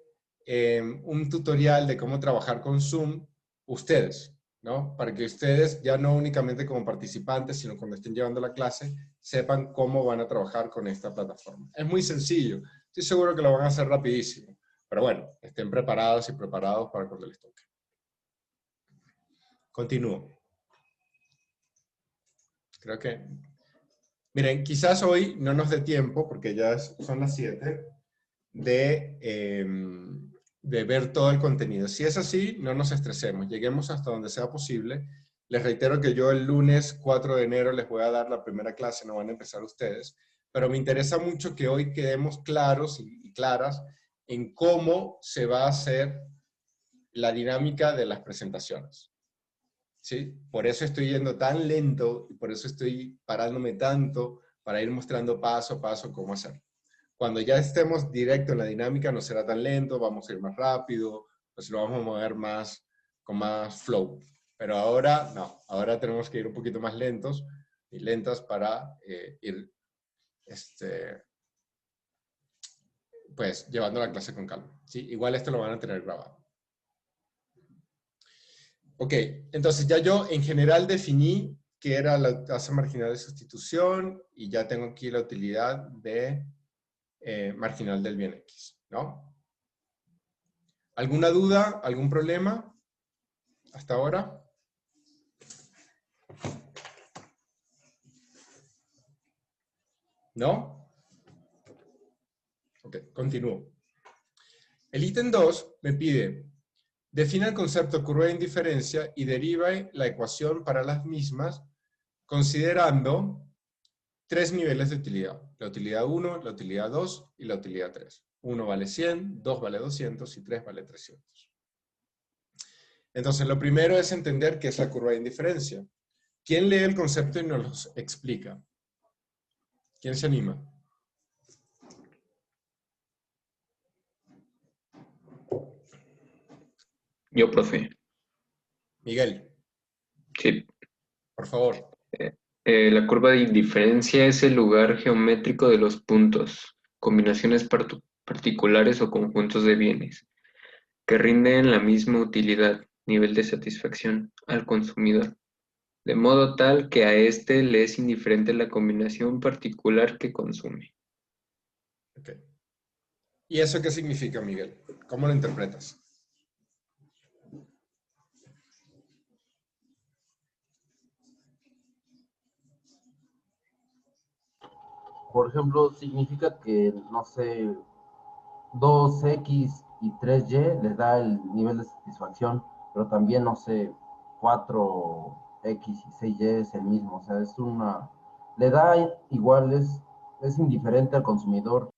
un tutorial de cómo trabajar con Zoom ustedes, ¿no? Para que ustedes, ya no únicamente como participantes, sino cuando estén llevando la clase, sepan cómo van a trabajar con esta plataforma. Es muy sencillo. Estoy seguro que lo van a hacer rapidísimo. Pero bueno, estén preparados y preparados para cuando les toque. Continúo. Creo que... Miren, quizás hoy no nos dé tiempo, porque ya son las 7, de ver todo el contenido. Si es así, no nos estresemos. Lleguemos hasta donde sea posible. Les reitero que yo el lunes 4 de enero les voy a dar la primera clase, no van a empezar ustedes. Pero me interesa mucho que hoy quedemos claros y claras en cómo se va a hacer la dinámica de las presentaciones. ¿Sí? Por eso estoy yendo tan lento y por eso estoy parándome tanto para ir mostrando paso a paso cómo hacer. Cuando ya estemos directo en la dinámica no será tan lento, vamos a ir más rápido, pues lo vamos a mover más, con más flow. Pero ahora no, ahora tenemos que ir un poquito más lentos y lentas para ir pues llevando la clase con calma. ¿Sí? Igual esto lo van a tener grabado. Ok, entonces ya yo en general definí qué era la tasa marginal de sustitución y ya tengo aquí la utilidad de marginal del bien X, ¿no? ¿Alguna duda? ¿Algún problema? ¿Hasta ahora? ¿No? Ok, continúo. El ítem 2 me pide, defina el concepto curva de indiferencia y derive la ecuación para las mismas considerando 3 niveles de utilidad. La utilidad 1, la utilidad 2 y la utilidad 3. 1 vale 100, 2 vale 200 y 3 vale 300. Entonces, lo primero es entender qué es la curva de indiferencia. ¿Quién lee el concepto y nos lo explica? ¿Quién se anima? Yo, profe. Miguel, Sí. por favor. La curva de indiferencia es el lugar geométrico de los puntos, combinaciones particulares o conjuntos de bienes, que rinden la misma utilidad, nivel de satisfacción, al consumidor, de modo tal que a éste le es indiferente la combinación particular que consume. Okay. ¿Y eso qué significa, Miguel? ¿Cómo lo interpretas? Por ejemplo, significa que, no sé, 2x y 3y les da el nivel de satisfacción, pero también, no sé, 4x y 6y es el mismo. O sea, es una... Le da igual, es indiferente al consumidor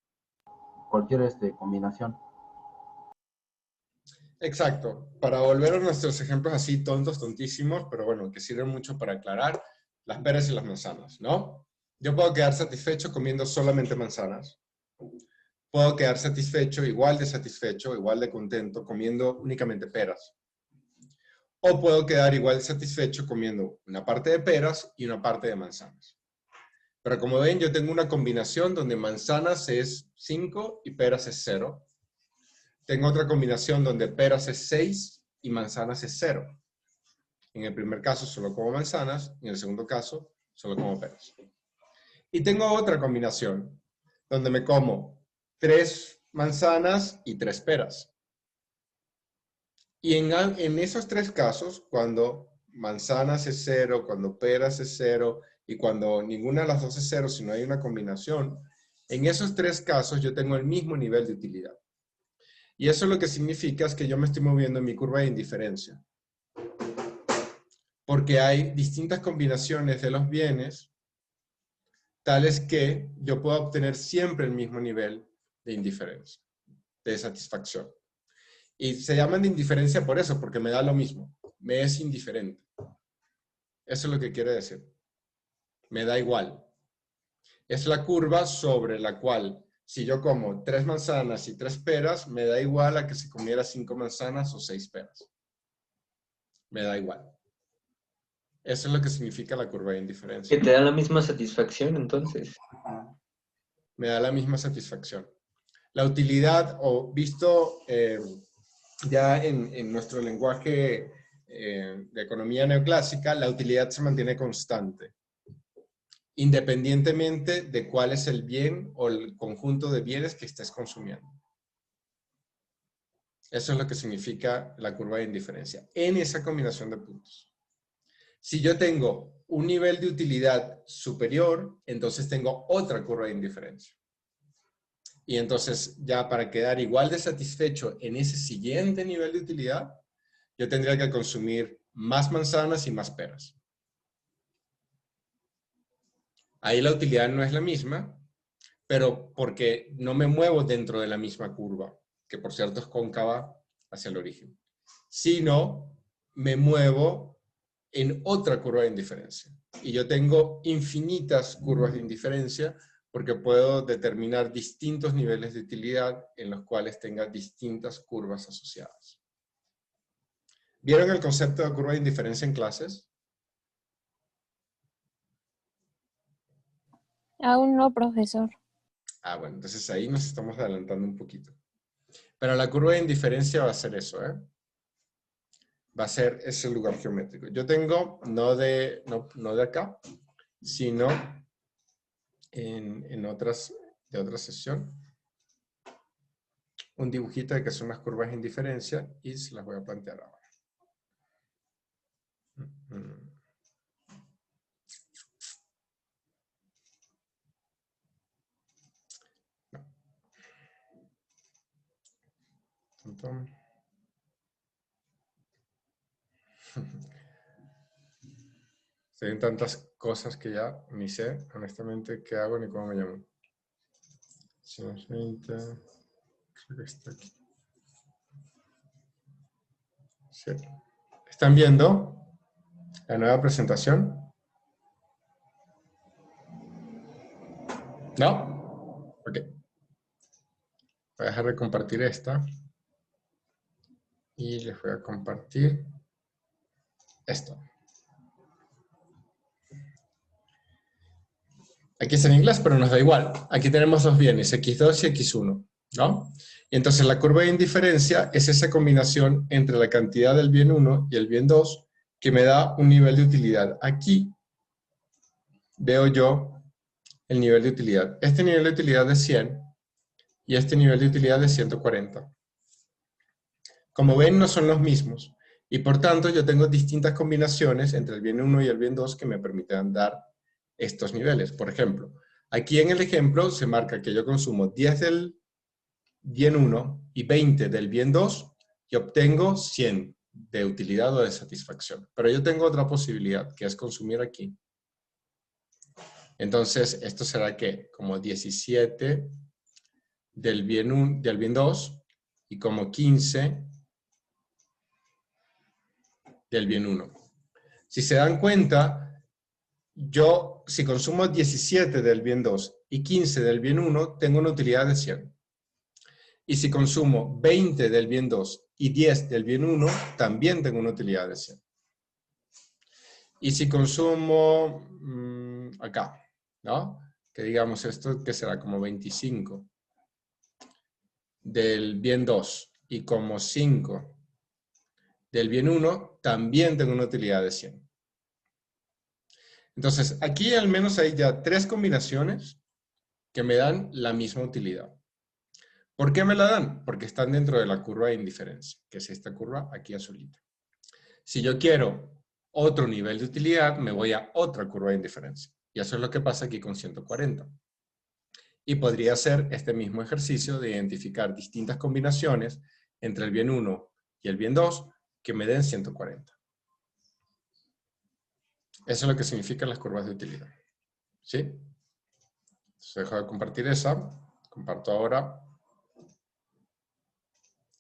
cualquier combinación. Exacto. Para volver a nuestros ejemplos así tontos, tontísimos, pero bueno, que sirven mucho para aclarar, las peras y las manzanas, ¿no? Yo puedo quedar satisfecho comiendo solamente manzanas. Puedo quedar satisfecho, igual de contento, comiendo únicamente peras. O puedo quedar igual de satisfecho comiendo una parte de peras y una parte de manzanas. Pero como ven, yo tengo una combinación donde manzanas es 5 y peras es 0. Tengo otra combinación donde peras es 6 y manzanas es 0. En el primer caso solo como manzanas, en el segundo caso solo como peras. Y tengo otra combinación donde me como 3 manzanas y 3 peras. Y en esos 3 casos, cuando manzanas es 0, cuando peras es 0 y cuando ninguna de las dos es 0, sino hay una combinación, en esos 3 casos yo tengo el mismo nivel de utilidad. Y eso lo que significa es que yo me estoy moviendo en mi curva de indiferencia. Porque hay distintas combinaciones de los bienes, tales que yo puedo obtener siempre el mismo nivel de indiferencia, de satisfacción. Y se llaman de indiferencia por eso, porque me da lo mismo. Me es indiferente. Eso es lo que quiere decir. Me da igual. Es la curva sobre la cual, si yo como 3 manzanas y 3 peras, me da igual a que si comiera 5 manzanas o 6 peras. Me da igual. Eso es lo que significa la curva de indiferencia. ¿Que te da la misma satisfacción, entonces? Me da la misma satisfacción. La utilidad, o visto ya en nuestro lenguaje de economía neoclásica, la utilidad se mantiene constante. independientemente de cuál es el bien o el conjunto de bienes que estés consumiendo. Eso es lo que significa la curva de indiferencia en esa combinación de puntos. Si yo tengo un nivel de utilidad superior, entonces tengo otra curva de indiferencia. Y entonces ya para quedar igual de satisfecho en ese siguiente nivel de utilidad, yo tendría que consumir más manzanas y más peras. Ahí la utilidad no es la misma, pero porque no me muevo dentro de la misma curva, que por cierto es cóncava hacia el origen, sino me muevo en otra curva de indiferencia. Y yo tengo infinitas curvas de indiferencia porque puedo determinar distintos niveles de utilidad en los cuales tenga distintas curvas asociadas. ¿Vieron el concepto de curva de indiferencia en clases? Aún no, profesor. Ah, bueno, entonces ahí nos estamos adelantando un poquito. Pero la curva de indiferencia va a ser eso, ¿eh? Va a ser ese lugar geométrico. Yo tengo, no de acá, sino de otra sesión, un dibujito de que son las curvas de indiferencia y se las voy a plantear ahora. Hay tantas cosas que ya ni sé, honestamente, qué hago ni cómo me llamo. 120, creo que está aquí. Sí. ¿Están viendo la nueva presentación? ¿No? Ok. Voy a dejar de compartir esta. Y les voy a compartir esto. Aquí está en inglés, pero nos da igual. Aquí tenemos dos bienes, X2 y X1, ¿no? Y entonces la curva de indiferencia es esa combinación entre la cantidad del bien 1 y el bien 2 que me da un nivel de utilidad. Aquí veo yo el nivel de utilidad. Este nivel de utilidad de 100 y este nivel de utilidad de 140. Como ven, no son los mismos. Y por tanto, yo tengo distintas combinaciones entre el bien 1 y el bien 2 que me permiten dar estos niveles. Por ejemplo, aquí en el ejemplo se marca que yo consumo 10 del bien 1 y 20 del bien 2 y obtengo 100 de utilidad o de satisfacción. Pero yo tengo otra posibilidad, que es consumir aquí. Entonces, esto será ¿qué? Como 17 del bien 2 y como 15 del bien 1. Si se dan cuenta, yo si consumo 17 del bien 2 y 15 del bien 1, tengo una utilidad de 100. Y si consumo 20 del bien 2 y 10 del bien 1, también tengo una utilidad de 100. Y si consumo acá, ¿no? Que digamos esto que será como 25 del bien 2 y como 5 del bien 1, también tengo una utilidad de 100. Entonces, aquí al menos hay ya 3 combinaciones que me dan la misma utilidad. ¿Por qué me la dan? Porque están dentro de la curva de indiferencia, que es esta curva aquí azulita. Si yo quiero otro nivel de utilidad, me voy a otra curva de indiferencia. Y eso es lo que pasa aquí con 140. Y podría hacer este mismo ejercicio de identificar distintas combinaciones entre el bien 1 y el bien 2 que me den 140. Eso es lo que significan las curvas de utilidad. ¿Sí? Entonces dejo de compartir esa. Comparto ahora.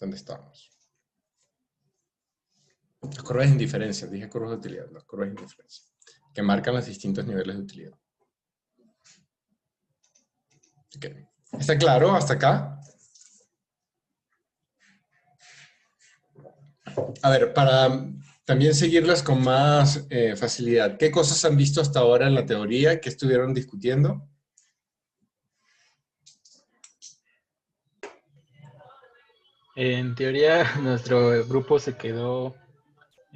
¿Dónde estamos? Las curvas de indiferencia. Dije curvas de utilidad. Las curvas de indiferencia. Que marcan los distintos niveles de utilidad. Okay. ¿Está claro hasta acá? A ver, para también seguirlas con más facilidad. ¿Qué cosas han visto hasta ahora en la teoría? ¿Qué estuvieron discutiendo? En teoría, nuestro grupo se quedó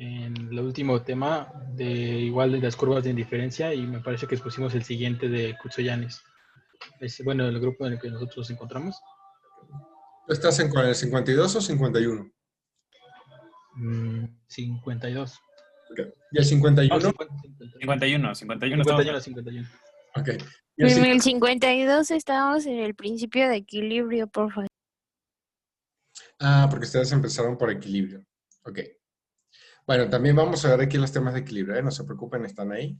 en el último tema de igual de las curvas de indiferencia y me parece que expusimos el siguiente de Kutsoyanis. Es, bueno, el grupo en el que nosotros nos encontramos. ¿Tú estás en cuál, el 52 o 51? 52. Okay. ¿Y el 51? No, 51. 51. Ok. ¿Y En el 52 estábamos en el principio de equilibrio, por favor. Ah, porque ustedes empezaron por equilibrio. Ok. Bueno, también vamos a ver aquí los temas de equilibrio, ¿eh? No se preocupen, están ahí.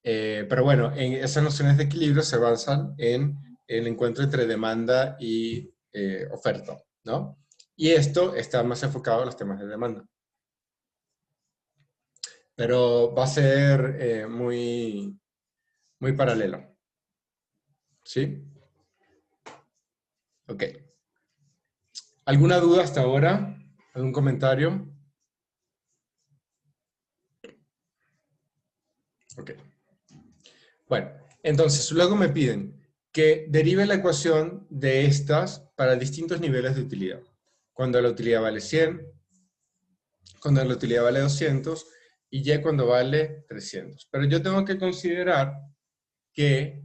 Pero bueno, en esas nociones de equilibrio se basan en el encuentro entre demanda y oferta, ¿no? Y esto está más enfocado a los temas de demanda. Pero va a ser muy paralelo. ¿Sí? Ok. ¿Alguna duda hasta ahora? ¿Algún comentario? Ok. Bueno, entonces luego me piden que derive la ecuación de estas para distintos niveles de utilidad. Cuando la utilidad vale 100, cuando la utilidad vale 200 y y cuando vale 300. Pero yo tengo que considerar que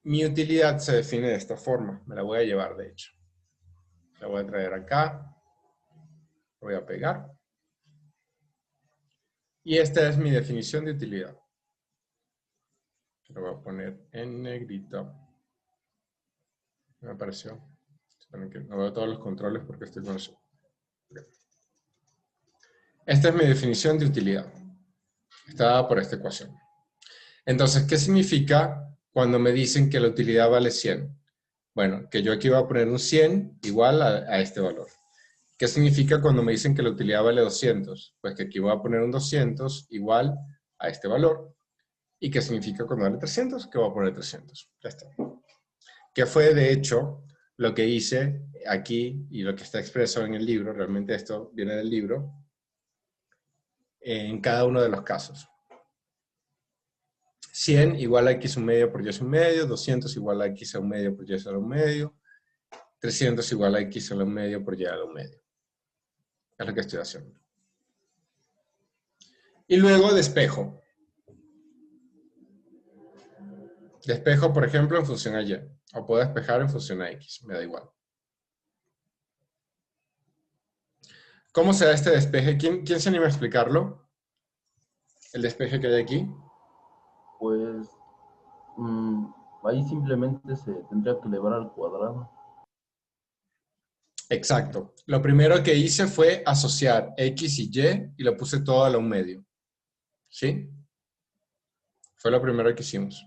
mi utilidad se define de esta forma. Me la voy a llevar, de hecho. La voy a traer acá. La voy a pegar. Y esta es mi definición de utilidad. Lo voy a poner en negrito. Me apareció. Esperen que no veo todos los controles porque estoy con eso. Okay. Esta es mi definición de utilidad. Está dada por esta ecuación. Entonces, ¿qué significa cuando me dicen que la utilidad vale 100? Bueno, que yo aquí voy a poner un 100 igual a este valor. ¿Qué significa cuando me dicen que la utilidad vale 200? Pues que aquí voy a poner un 200 igual a este valor. ¿Y qué significa cuando vale 300? Que voy a poner 300. Ya está. Que fue, de hecho, lo que hice aquí y lo que está expreso en el libro. Realmente esto viene del libro. En cada uno de los casos. 100 igual a x un medio por y un medio. 200 igual a x a un medio por y a un medio. 300 igual a x a un medio por y a un medio. Es lo que estoy haciendo. Y luego despejo. Despejo, por ejemplo, en función a y. O puedo despejar en función a x. Me da igual. ¿Cómo se da este despeje? ¿Quién se anima a explicarlo? El despeje que hay aquí. Pues ahí simplemente se tendría que elevar al cuadrado. Exacto. Lo primero que hice fue asociar x y y lo puse todo a la un medio. ¿Sí? Fue lo primero que hicimos.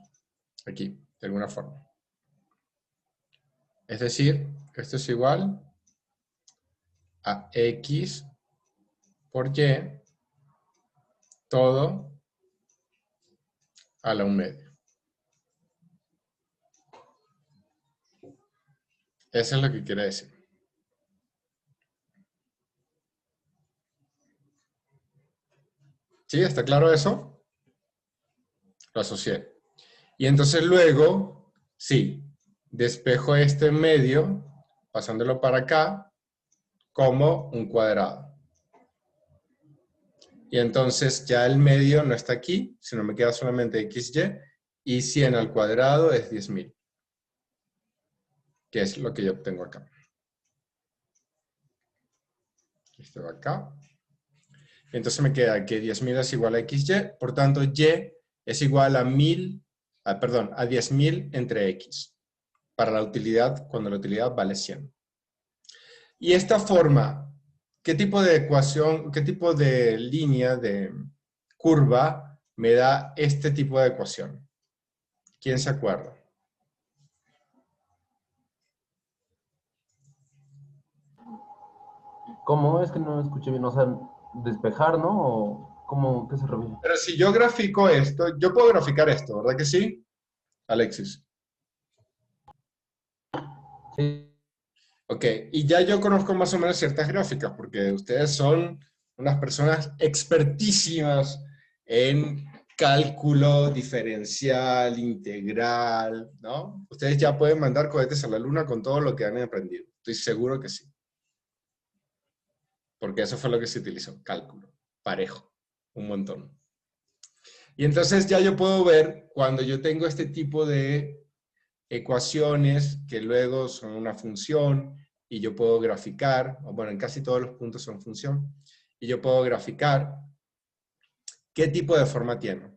Aquí, de alguna forma. Es decir, esto es igual a x por y todo a la un medio. Eso es lo que quiere decir. ¿Sí? ¿Está claro eso? Lo asocié. Y entonces luego, sí, despejo este medio, pasándolo para acá, como un cuadrado. Y entonces ya el medio no está aquí, sino me queda solamente xy, y 100 al cuadrado es 10.000. Que es lo que yo obtengo acá. Esto va acá. Entonces me queda que 10.000 es igual a xy, por tanto y es igual a 10.000 entre x, para la utilidad, cuando la utilidad vale 100. Y esta forma, ¿qué tipo de ecuación, qué tipo de línea, de curva me da este tipo de ecuación? ¿Quién se acuerda? ¿Cómo? Es que no escuché bien. O sea, despejar, ¿no? ¿O cómo? ¿Qué se refiere? Pero si yo grafico esto, yo puedo graficar esto, ¿verdad que sí? Alexis. Sí. Ok, y ya yo conozco más o menos ciertas gráficas, porque ustedes son unas personas expertísimas en cálculo diferencial, integral, ¿no? Ustedes ya pueden mandar cohetes a la luna con todo lo que han aprendido. Estoy seguro que sí. Porque eso fue lo que se utilizó, cálculo. parejo, un montón. Y entonces ya yo puedo ver cuando yo tengo este tipo de ecuaciones que luego son una función y yo puedo graficar, o bueno, en casi todos los puntos son función, y yo puedo graficar qué tipo de forma tiene.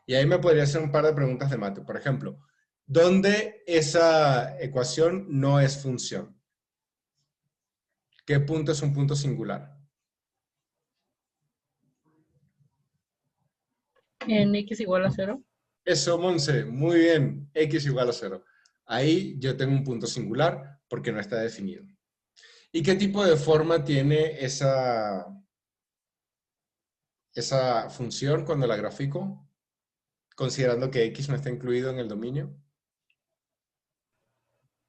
Y ahí me podría hacer un par de preguntas de mate. Por ejemplo, ¿dónde esa ecuación no es función? ¿Qué punto es un punto singular? En x igual a 0. Eso, Monse, muy bien. X igual a 0. Ahí yo tengo un punto singular porque no está definido. ¿Y qué tipo de forma tiene esa función cuando la grafico? Considerando que X no está incluido en el dominio.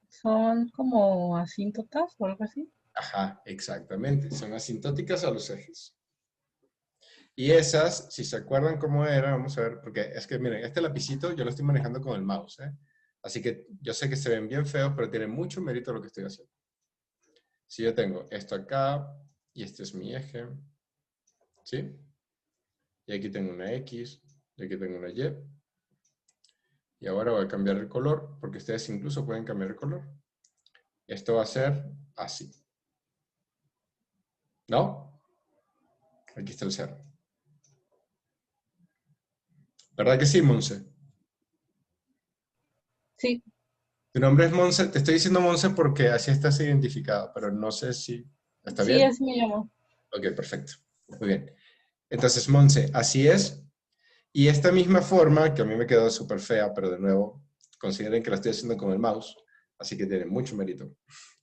Son como asíntotas o algo así. Ajá, exactamente. Son asintóticas a los ejes. Y esas, si se acuerdan cómo era, vamos a ver, porque es que miren, este lapicito yo lo estoy manejando con el mouse, ¿eh? Así que yo sé que se ven bien feos, pero tiene mucho mérito lo que estoy haciendo. Si yo tengo esto acá, y este es mi eje, ¿sí? Y aquí tengo una X, y aquí tengo una Y. Y ahora voy a cambiar el color, porque ustedes incluso pueden cambiar el color. Esto va a ser así. ¿No? Aquí está el 0. ¿Verdad que sí, Monse? Sí, Tu nombre es Monse. Te estoy diciendo Monse porque así estás identificado, pero no sé si... ¿Está sí, bien? así me llamo. Ok, perfecto. Muy bien. Entonces, Monse, así es. Y esta misma forma, que a mí me quedó súper fea, pero de nuevo, consideren que la estoy haciendo con el mouse, así que tiene mucho mérito,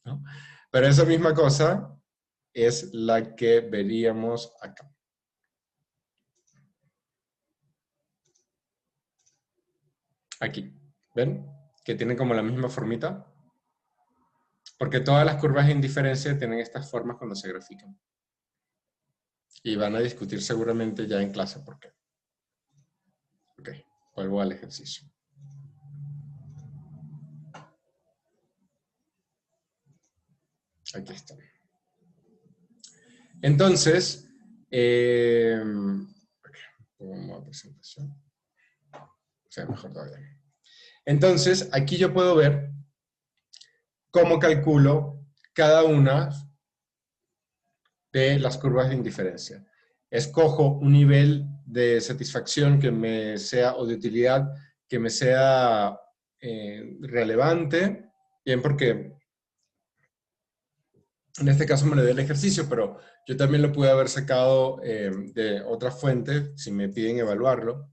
¿no? Pero esa misma cosa es la que veríamos acá. Aquí. ¿Ven? Que tiene como la misma formita. Porque todas las curvas de indiferencia tienen estas formas cuando se grafican. Y van a discutir seguramente ya en clase por qué. Ok, vuelvo al ejercicio. Aquí está. Entonces, pongo presentación. O sea, mejor todavía. Entonces, aquí yo puedo ver cómo calculo cada una de las curvas de indiferencia. Escojo un nivel de satisfacción que me sea, o de utilidad que me sea relevante, bien, porque en este caso me lo dio el ejercicio, pero yo también lo pude haber sacado de otra fuente, si me piden evaluarlo.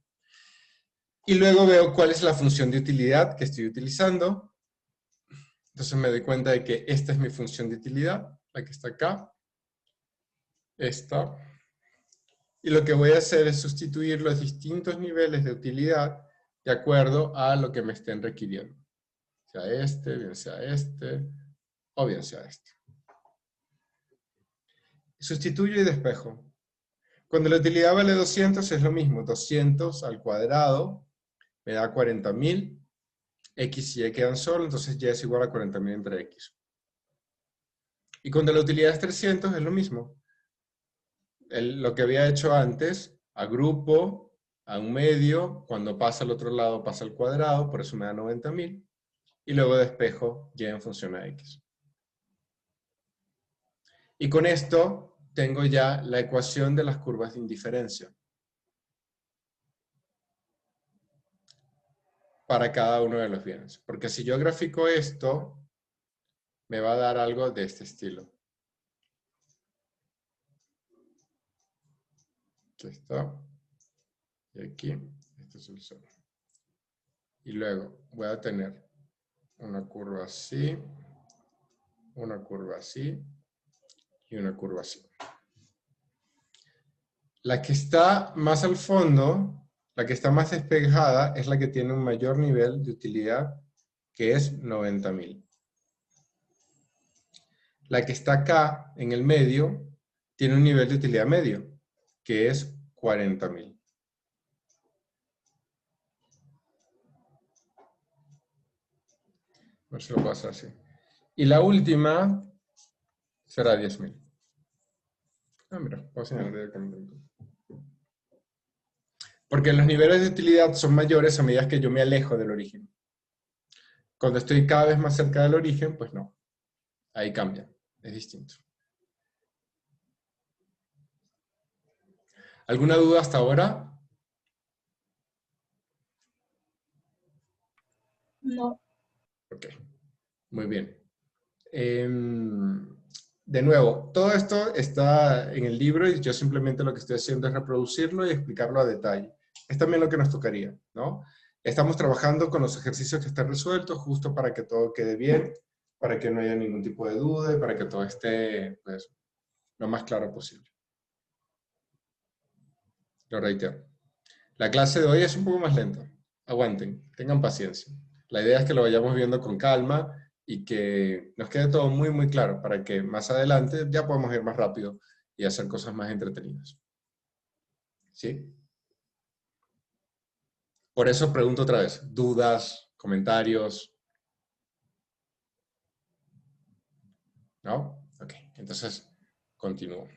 Y luego veo cuál es la función de utilidad que estoy utilizando. Entonces me doy cuenta de que esta es mi función de utilidad, la que está acá. Esta. Y lo que voy a hacer es sustituir los distintos niveles de utilidad de acuerdo a lo que me estén requiriendo. Sea este, bien sea este, o bien sea este. Sustituyo y despejo. Cuando la utilidad vale 200 es lo mismo. 200 al cuadrado me da 40.000. X y Y quedan solo, entonces Y es igual a 40.000 entre X. Y cuando la utilidad es 300 es lo mismo. Lo que había hecho antes, agrupo a un medio, cuando pasa al otro lado pasa al cuadrado, por eso me da 90.000. Y luego despejo Y en función a X. Y con esto tengo ya la ecuación de las curvas de indiferencia para cada uno de los bienes. Porque si yo grafico esto, me va a dar algo de este estilo. Aquí está. Y aquí, este es el sol. Y luego voy a tener una curva así, una curva así y una curva así. La que está más al fondo, la que está más despejada, es la que tiene un mayor nivel de utilidad, que es 90.000. La que está acá, en el medio, tiene un nivel de utilidad medio, que es 40.000. A ver si lo puedo hacer así. Y la última será 10.000. Ah, mira, puedo señalar directamente. Porque los niveles de utilidad son mayores a medida que yo me alejo del origen. Cuando estoy cada vez más cerca del origen, pues no. Ahí cambia. Es distinto. ¿Alguna duda hasta ahora? No. Ok. Muy bien. De nuevo, todo esto está en el libro y yo simplemente lo que estoy haciendo es reproducirlo y explicarlo a detalle. Es también lo que nos tocaría, ¿no? Estamos trabajando con los ejercicios que están resueltos justo para que todo quede bien, para que no haya ningún tipo de duda y para que todo esté, pues, lo más claro posible. Lo reitero. La clase de hoy es un poco más lenta. Aguanten, tengan paciencia. La idea es que lo vayamos viendo con calma y que nos quede todo muy, muy claro para que más adelante ya podamos ir más rápido y hacer cosas más entretenidas. ¿Sí? Por eso pregunto otra vez, ¿dudas, comentarios? ¿No? Ok, entonces continúo.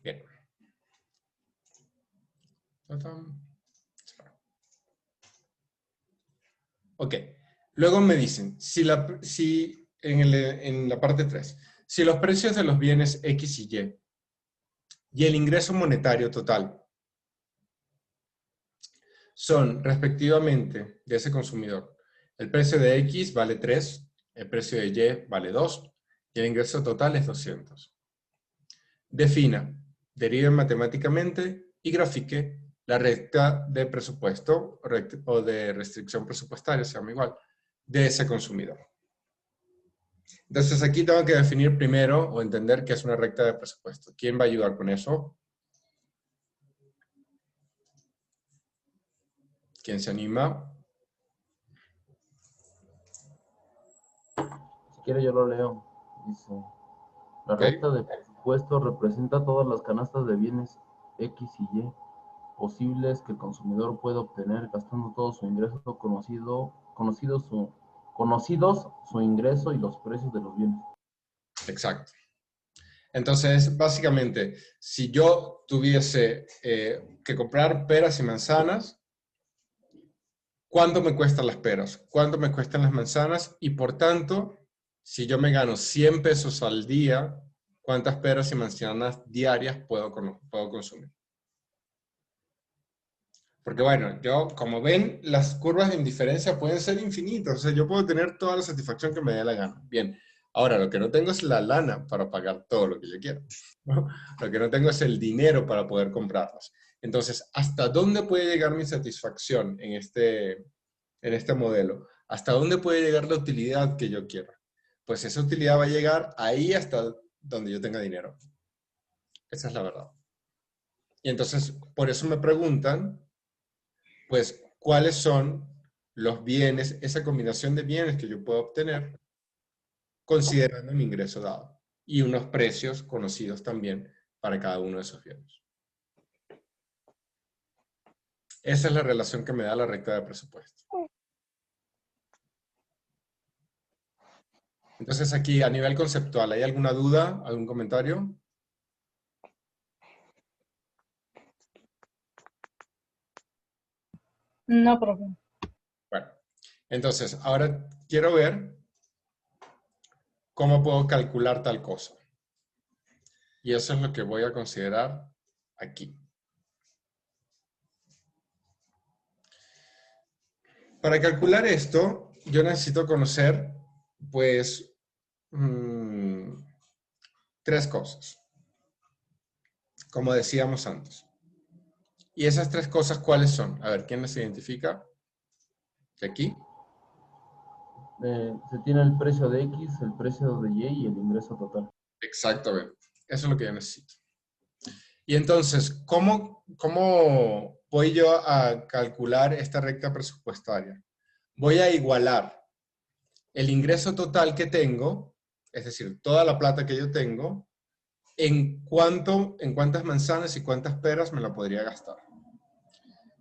Bien. Ok, luego me dicen, en la parte 3, si los precios de los bienes X y el ingreso monetario total son respectivamente de ese consumidor, el precio de X vale 3, el precio de Y vale 2 y el ingreso total es 200. Defina, derive matemáticamente y grafique la recta de presupuesto o de restricción presupuestaria, se llama igual, de ese consumidor. Entonces aquí tengo que definir primero o entender qué es una recta de presupuesto. ¿Quién va a ayudar con eso? ¿Quién se anima? Si quiere yo lo leo. Dice, la Ok. recta de presupuesto representa todas las canastas de bienes X y Y posibles que el consumidor puede obtener gastando todo su ingreso conocidos su ingreso y los precios de los bienes. Exacto. Entonces, básicamente, si yo tuviese que comprar peras y manzanas, ¿cuánto me cuestan las peras? ¿Cuánto me cuestan las manzanas? Y por tanto, si yo me gano 100 pesos al día, ¿cuántas peras y manzanas diarias puedo consumir? Porque bueno, como ven, las curvas de indiferencia pueden ser infinitas. O sea, yo puedo tener toda la satisfacción que me dé la gana. Bien, ahora lo que no tengo es la lana para pagar todo lo que yo quiero, ¿no? Lo que no tengo es el dinero para poder comprarlas. Entonces, ¿hasta dónde puede llegar mi satisfacción en este modelo? ¿Hasta dónde puede llegar la utilidad que yo quiero? Pues esa utilidad va a llegar ahí hasta donde yo tenga dinero. Esa es la verdad. Y entonces, por eso me preguntan, pues, ¿cuáles son los bienes, esa combinación de bienes que yo puedo obtener considerando mi ingreso dado? Y unos precios conocidos también para cada uno de esos bienes. Esa es la relación que me da la recta de presupuesto. Entonces aquí, a nivel conceptual, ¿hay alguna duda, algún comentario? No, profe. Bueno, entonces, ahora quiero ver cómo puedo calcular tal cosa. Y eso es lo que voy a considerar aquí. Para calcular esto, yo necesito conocer, pues, tres cosas, como decíamos antes. Y esas tres cosas, ¿cuáles son? A ver, ¿quién las identifica? ¿De aquí? Se tiene el precio de X, el precio de Y y el ingreso total. Exactamente. Eso es lo que yo necesito. Y entonces, ¿cómo voy yo a calcular esta recta presupuestaria? Voy a igualar el ingreso total que tengo, es decir, toda la plata que yo tengo, en cuántas manzanas y cuántas peras me la podría gastar.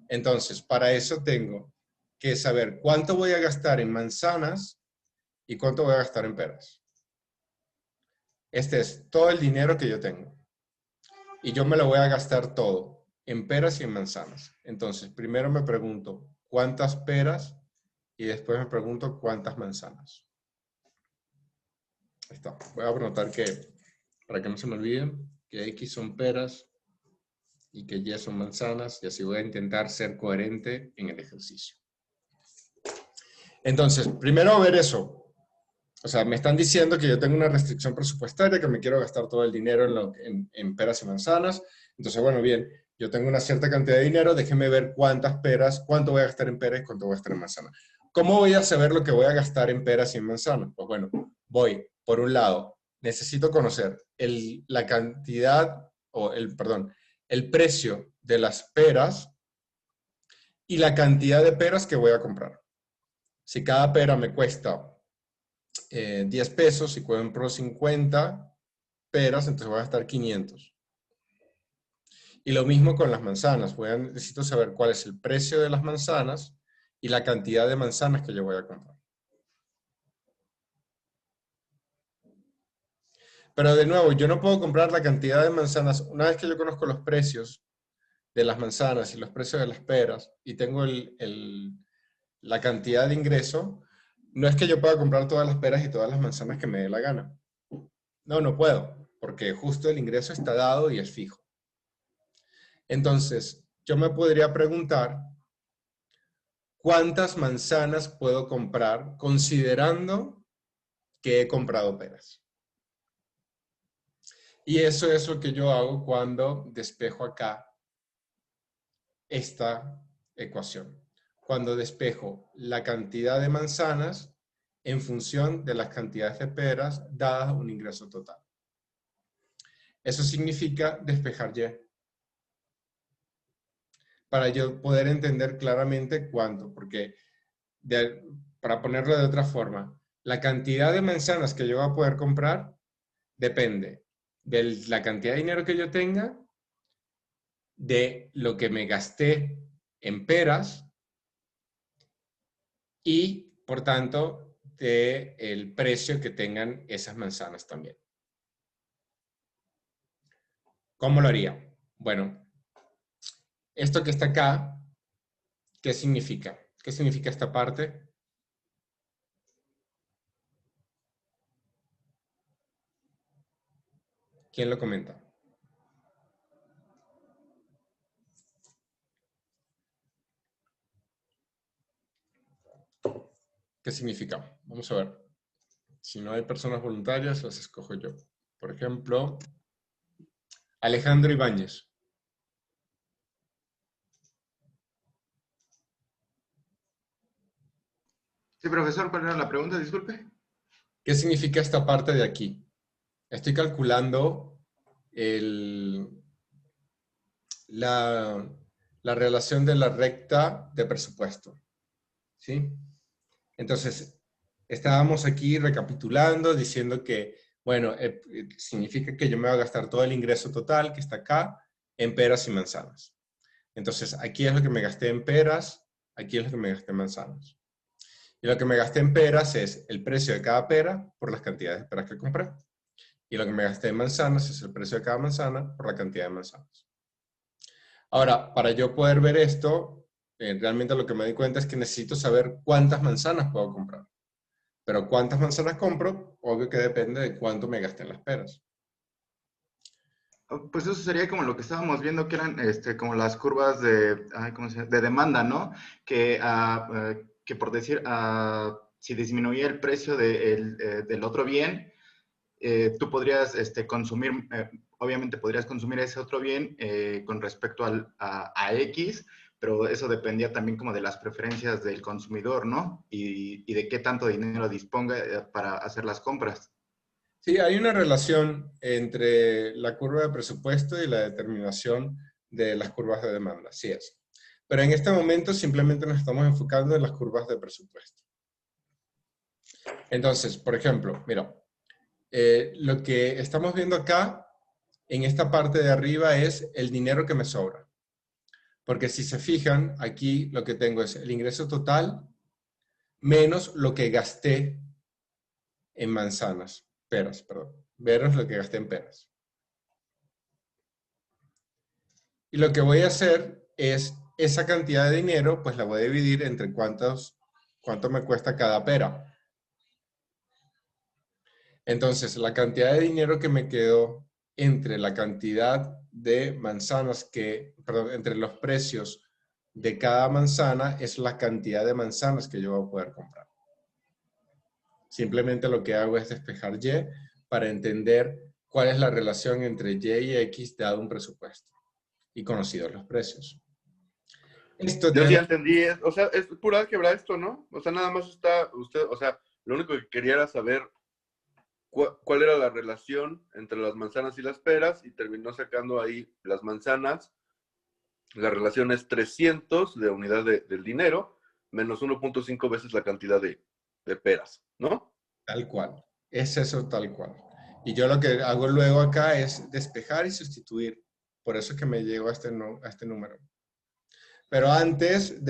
Entonces, para eso tengo que saber cuánto voy a gastar en manzanas y cuánto voy a gastar en peras. Este es todo el dinero que yo tengo. Y yo me lo voy a gastar todo, en peras y en manzanas. Entonces, primero me pregunto, ¿cuántas peras? Y después me pregunto, ¿cuántas manzanas? Ahí está. Voy a anotar que, para que no se me olviden, que X son peras y que Y son manzanas, y así voy a intentar ser coherente en el ejercicio. Entonces, primero ver eso. O sea, me están diciendo que yo tengo una restricción presupuestaria, que me quiero gastar todo el dinero en peras y manzanas. Entonces, bueno, bien, yo tengo una cierta cantidad de dinero, déjenme ver cuántas peras, cuánto voy a gastar en peras y cuánto voy a gastar en manzanas. ¿Cómo voy a saber lo que voy a gastar en peras y en manzanas? Pues bueno, voy, por un lado, necesito conocer la cantidad, perdón, el precio de las peras y la cantidad de peras que voy a comprar. Si cada pera me cuesta 10 pesos y compro 50 peras, entonces voy a gastar 500. Y lo mismo con las manzanas. Necesito saber cuál es el precio de las manzanas y la cantidad de manzanas que yo voy a comprar. Pero de nuevo, yo no puedo comprar la cantidad de manzanas. Una vez que yo conozco los precios de las manzanas y los precios de las peras y tengo la cantidad de ingreso, no es que yo pueda comprar todas las peras y todas las manzanas que me dé la gana. No, no puedo, porque justo el ingreso está dado y es fijo. Entonces, yo me podría preguntar, ¿cuántas manzanas puedo comprar considerando que he comprado peras? Y eso es lo que yo hago cuando despejo acá esta ecuación. Cuando despejo la cantidad de manzanas en función de las cantidades de peras dadas un ingreso total. Eso significa despejar Y. Para yo poder entender claramente cuánto, porque para ponerlo de otra forma, la cantidad de manzanas que yo voy a poder comprar depende de la cantidad de dinero que yo tenga, de lo que me gasté en peras y, por tanto, del precio que tengan esas manzanas también. ¿Cómo lo haría? Bueno, esto que está acá, ¿qué significa? ¿Qué significa esta parte? ¿Quién lo comenta? ¿Qué significa? Vamos a ver. Si no hay personas voluntarias, las escojo yo. Por ejemplo, Alejandro Ibáñez. Sí, profesor, ¿cuál era la pregunta? Disculpe. ¿Qué significa esta parte de aquí? Estoy calculando la relación de la recta de presupuesto. ¿Sí? Entonces, estábamos aquí recapitulando, diciendo que, bueno, significa que yo me voy a gastar todo el ingreso total que está acá en peras y manzanas. Entonces, aquí es lo que me gasté en peras, aquí es lo que me gasté en manzanas. Y lo que me gasté en peras es el precio de cada pera por las cantidades de peras que compré. Y lo que me gasté en manzanas es el precio de cada manzana por la cantidad de manzanas. Ahora, para yo poder ver esto, realmente lo que me di cuenta es que necesito saber cuántas manzanas puedo comprar. Pero cuántas manzanas compro, obvio que depende de cuánto me gasté en las peras. Pues eso sería como lo que estábamos viendo, que eran como las curvas de demanda, ¿no? Que por decir, si disminuía el precio del otro bien, tú podrías consumir, obviamente podrías consumir ese otro bien con respecto a X, pero eso dependía también como de las preferencias del consumidor, ¿no? Y de qué tanto dinero disponga para hacer las compras. Sí, hay una relación entre la curva de presupuesto y la determinación de las curvas de demanda, sí es. Pero en este momento simplemente nos estamos enfocando en las curvas de presupuesto. Entonces, por ejemplo, mira, lo que estamos viendo acá, en esta parte de arriba, es el dinero que me sobra. Porque si se fijan, aquí lo que tengo es el ingreso total menos lo que gasté en manzanas, peras, perdón. Veros lo que gasté en peras. Y lo que voy a hacer es, esa cantidad de dinero, pues la voy a dividir entre cuánto me cuesta cada pera. Entonces, la cantidad de dinero que me quedó entre la cantidad de manzanas perdón, entre los precios de cada manzana es la cantidad de manzanas que yo voy a poder comprar. Simplemente lo que hago es despejar Y para entender cuál es la relación entre Y y X dado un presupuesto y conocidos los precios. Esto Yo tiene... ya entendí, o sea, es pura álgebra esto, ¿no? O sea, nada más está usted, o sea, lo único que quería era saber cuál era la relación entre las manzanas y las peras y terminó sacando ahí las manzanas. La relación es 300 de unidad del dinero menos 1.5 veces la cantidad de peras, ¿no? Tal cual. Es eso tal cual. Y yo lo que hago luego acá es despejar y sustituir. Por eso es que me llego a este número. Pero antes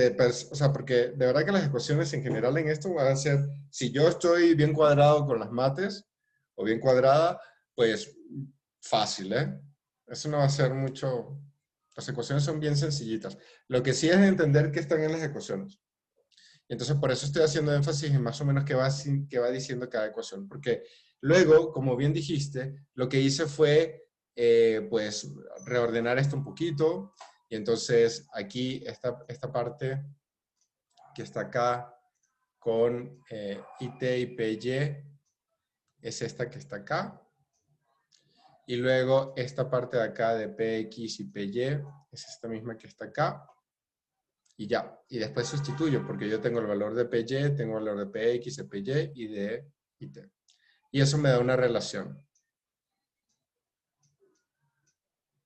o sea, porque de verdad que las ecuaciones en general en esto van a ser, si yo estoy bien cuadrado con las mates o bien cuadrada, pues fácil, ¿eh? Eso no va a ser mucho, las ecuaciones son bien sencillitas. Lo que sí es entender qué están en las ecuaciones. Y entonces por eso estoy haciendo énfasis en más o menos qué va diciendo cada ecuación. Porque luego, como bien dijiste, lo que hice fue, pues, reordenar esto un poquito. Y entonces aquí esta parte que está acá con IT y PY es esta que está acá. Y luego esta parte de acá de PX y PY es esta misma que está acá. Y ya. Y después sustituyo porque yo tengo el valor de PY, tengo el valor de PX, de PY y de IT. Y eso me da una relación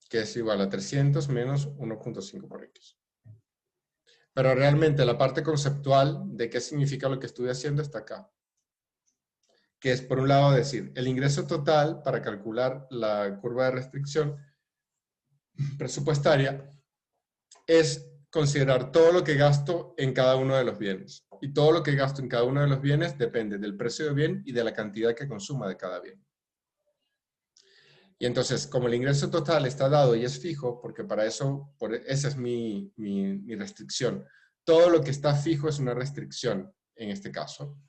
que es igual a 300 menos 1.5 por X. Pero realmente la parte conceptual de qué significa lo que estuve haciendo está acá. Que es, por un lado, decir, el ingreso total para calcular la curva de restricción presupuestaria es considerar todo lo que gasto en cada uno de los bienes. Y todo lo que gasto en cada uno de los bienes depende del precio del bien y de la cantidad que consuma de cada bien. Y entonces, como el ingreso total está dado y es fijo, porque para eso, esa es mi restricción. Todo lo que está fijo es una restricción, en este caso.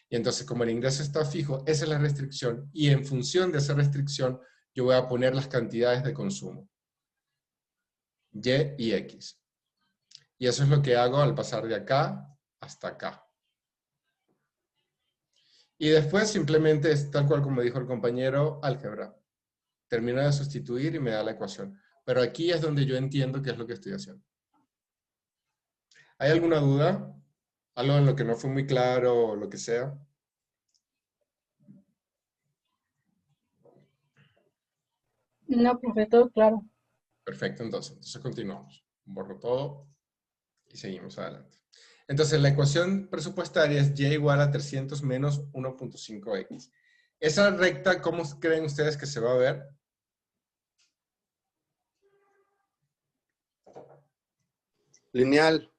Y entonces, como el ingreso está fijo, esa es la restricción. Y en función de esa restricción, yo voy a poner las cantidades de consumo. Y y X. Y eso es lo que hago al pasar de acá hasta acá. Y después simplemente es tal cual como dijo el compañero, álgebra. Termino de sustituir y me da la ecuación. Pero aquí es donde yo entiendo qué es lo que estoy haciendo. ¿Hay alguna duda? ¿Algo en lo que no fue muy claro o lo que sea? No, profe, todo claro. Perfecto, entonces continuamos. Borro todo y seguimos adelante. Entonces la ecuación presupuestaria es y igual a 300 menos 1.5x. Esa recta, ¿cómo creen ustedes que se va a ver? Lineal.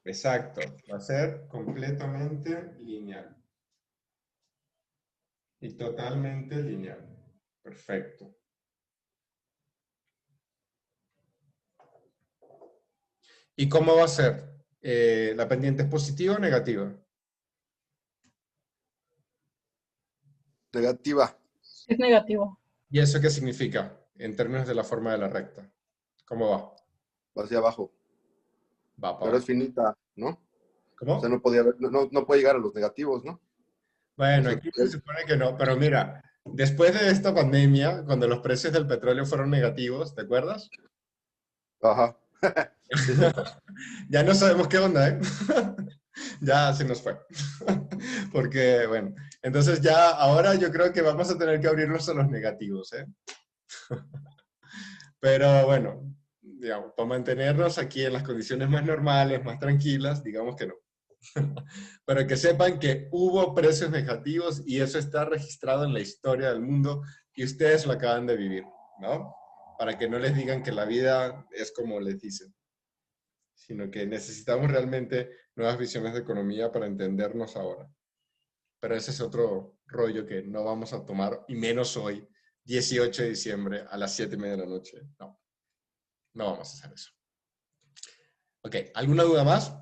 Exacto, va a ser completamente lineal. Y totalmente lineal. Perfecto. ¿Y cómo va a ser? ¿La pendiente es positiva o negativa? Negativa. Es negativo. ¿Y eso qué significa en términos de la forma de la recta? ¿Cómo va? Va hacia abajo. Va para Pero abajo. es finita, ¿no? ¿Cómo? O sea, no puede llegar a los negativos, ¿no? Bueno, O sea, aquí se supone que no, pero mira, después de esta pandemia, cuando los precios del petróleo fueron negativos, ¿te acuerdas? Ajá. Sí, sí. Ya no sabemos qué onda, ¿eh? Ya se nos fue. Porque, bueno, entonces ya ahora yo creo que vamos a tener que abrirnos a los negativos, ¿eh? Pero bueno, digamos, para mantenernos aquí en las condiciones más normales, más tranquilas, digamos que no. Pero que sepan que hubo precios negativos y eso está registrado en la historia del mundo y ustedes lo acaban de vivir, ¿no? Para que no les digan que la vida es como les dicen, sino que necesitamos realmente nuevas visiones de economía para entendernos ahora. Pero ese es otro rollo que no vamos a tomar, y menos hoy, 18 de diciembre a las 7:30 de la noche. No, no vamos a hacer eso. Ok, ¿alguna duda más?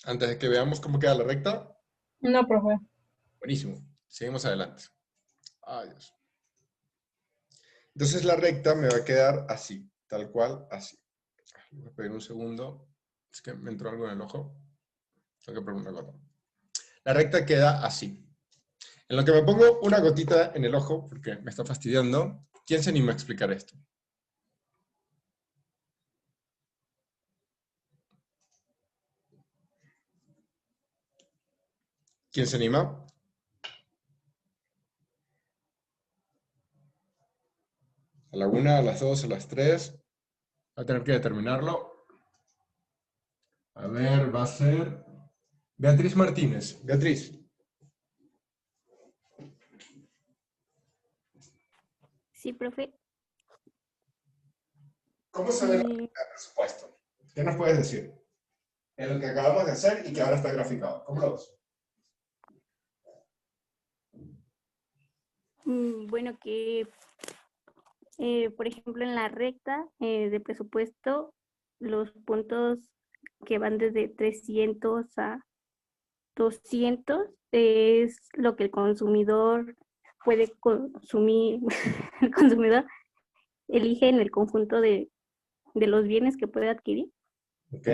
Antes de que veamos cómo queda la recta. No, profe. Buenísimo. Seguimos adelante. Ay, Dios. Entonces la recta me va a quedar así, tal cual, así. Voy a pedir un segundo. Es que me entró algo en el ojo. Tengo que poner una gota. La recta queda así. En lo que me pongo una gotita en el ojo, porque me está fastidiando, ¿quién se anima a explicar esto? ¿Quién se anima? A la 1, a las 2, a las 3. Va a tener que determinarlo. A ver, va a ser Beatriz Martínez. Beatriz. Sí, profe. ¿Cómo se ve la recta de presupuesto? ¿Qué nos puedes decir? En lo que acabamos de hacer y que ahora está graficado. ¿Cómo lo ves? Bueno, que por ejemplo en la recta de presupuesto, los puntos que van desde 300 a 200 es lo que el consumidor puede consumir, el consumidor elige en el conjunto de los bienes que puede adquirir. Ok.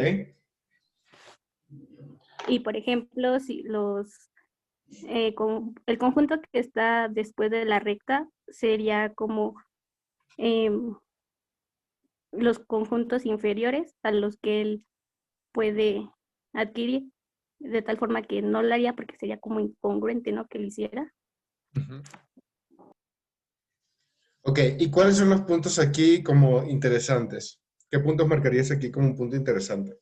Y por ejemplo, si el conjunto que está después de la recta sería como los conjuntos inferiores a los que él puede adquirir, de tal forma que no lo haría porque sería como incongruente, ¿no? Que lo hiciera. Ok, ¿y cuáles son los puntos aquí como interesantes? ¿Qué puntos marcarías aquí como un punto interesante?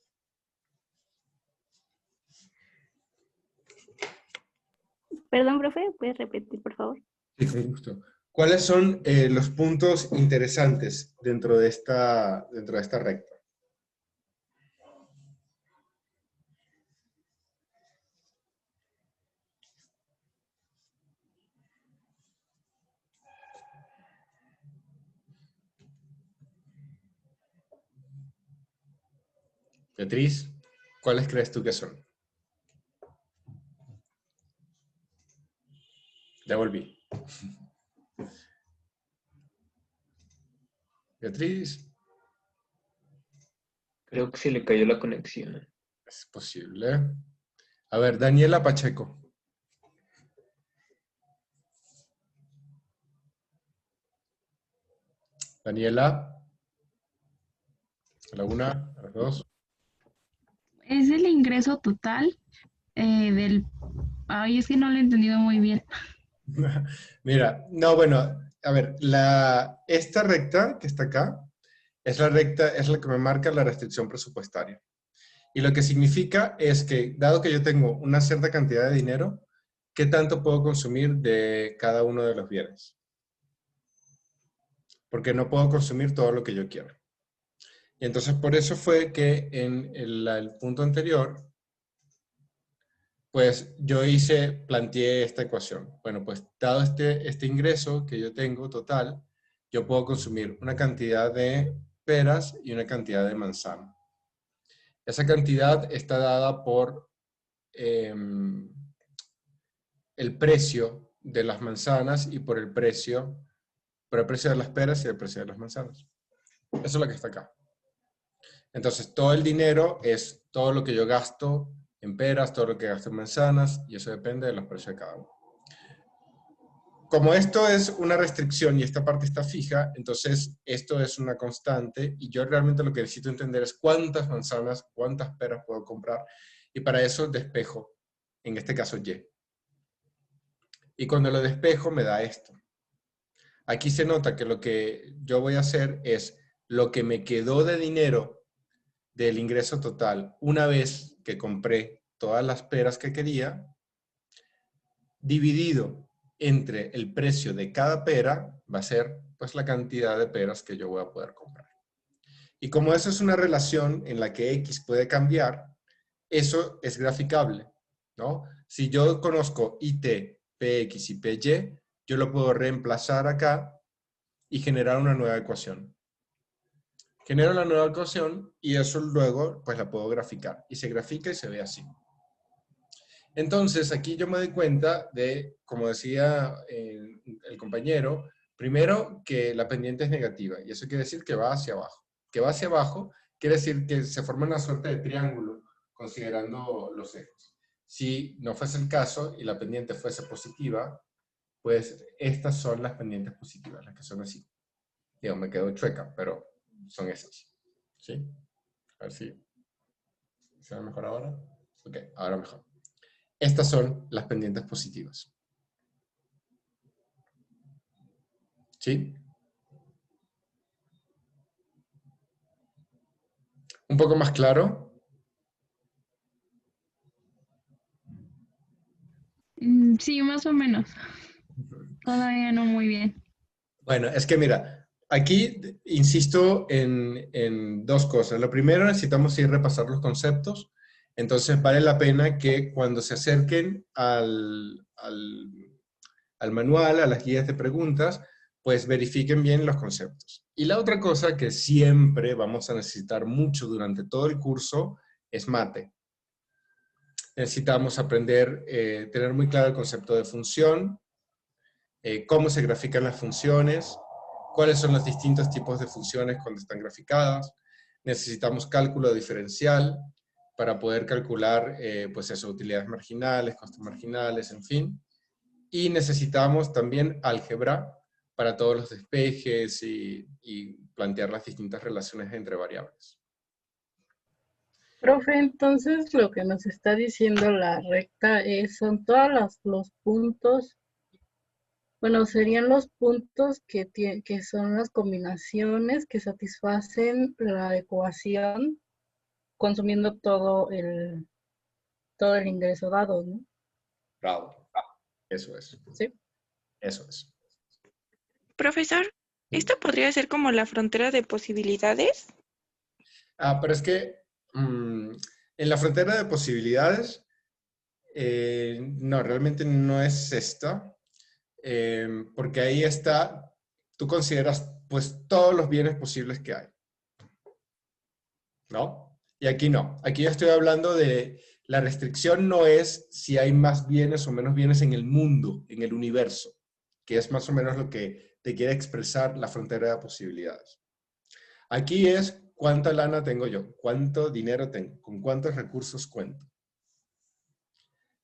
Perdón, profe, ¿puedes repetir, por favor? Sí, con gusto. ¿Cuáles son los puntos interesantes dentro de esta recta? Beatriz, ¿cuáles crees tú que son? Ya volví. Beatriz. Creo que se le cayó la conexión. Es posible. A ver, Daniela Pacheco. Daniela. A la 1, a las 2. Es el ingreso total del... Ay, es que no lo he entendido muy bien. Mira, no, bueno, a ver, esta recta que está acá es la recta, es la que me marca la restricción presupuestaria. Y lo que significa es que, dado que yo tengo una cierta cantidad de dinero, ¿qué tanto puedo consumir de cada uno de los bienes? Porque no puedo consumir todo lo que yo quiera. Y entonces por eso fue que en el punto anterior, pues yo planteé esta ecuación. Bueno, pues dado este ingreso que yo tengo total, yo puedo consumir una cantidad de peras y una cantidad de manzana. Esa cantidad está dada por el precio de las manzanas y por el precio de las peras y el precio de las manzanas. Eso es lo que está acá. Entonces, todo el dinero es todo lo que yo gasto en peras, todo lo que gasto en manzanas, y eso depende de los precios de cada uno. Como esto es una restricción y esta parte está fija, entonces esto es una constante, y yo realmente lo que necesito entender es cuántas manzanas, cuántas peras puedo comprar, y para eso despejo, en este caso Y. Y cuando lo despejo me da esto. Aquí se nota que lo que yo voy a hacer es lo que me quedó de dinero del ingreso total una vez que compré todas las peras que quería, dividido entre el precio de cada pera, va a ser pues la cantidad de peras que yo voy a poder comprar. Y como eso es una relación en la que X puede cambiar, eso es graficable, ¿no? Si yo conozco IT, PX y PY, yo lo puedo reemplazar acá y generar una nueva ecuación. Genero la nueva ecuación y eso luego pues la puedo graficar. Y se grafica y se ve así. Entonces aquí yo me doy cuenta de, como decía el compañero, primero que la pendiente es negativa y eso quiere decir que va hacia abajo. Que va hacia abajo quiere decir que se forma una suerte de triángulo considerando los ejes. Si no fuese el caso y la pendiente fuese positiva, pues estas son las pendientes positivas, las que son así. Digo, me quedo chueca, pero son esas. ¿Sí? A ver si se ve mejor ahora. Ok, ahora mejor. Estas son las pendientes positivas. ¿Sí? ¿Un poco más claro? Sí, más o menos. Todavía no muy bien. Bueno, es que mira, aquí insisto en dos cosas. Lo primero, necesitamos ir a repasar los conceptos. Entonces vale la pena que cuando se acerquen al manual, a las guías de preguntas, pues verifiquen bien los conceptos. Y la otra cosa que siempre vamos a necesitar mucho durante todo el curso es mate. Necesitamos aprender, tener muy claro el concepto de función, cómo se grafican las funciones, cuáles son los distintos tipos de funciones cuando están graficadas. Necesitamos cálculo diferencial para poder calcular pues eso, utilidades marginales, costos marginales, en fin. Y necesitamos también álgebra para todos los despejes y plantear las distintas relaciones entre variables. Profe, entonces lo que nos está diciendo la recta son todos los puntos, bueno, serían los puntos que son las combinaciones que satisfacen la ecuación consumiendo todo el ingreso dado, ¿no? Bravo. Eso es. Sí. Eso es. Profesor, ¿esto podría ser como la frontera de posibilidades? Pero es que en la frontera de posibilidades, no, realmente no es esta, porque ahí está, tú consideras pues todos los bienes posibles que hay, ¿no? Y aquí no, aquí yo estoy hablando de, la restricción no es si hay más bienes o menos bienes en el mundo, en el universo, que es más o menos lo que te quiere expresar la frontera de posibilidades. Aquí es cuánta lana tengo yo, cuánto dinero tengo, con cuántos recursos cuento.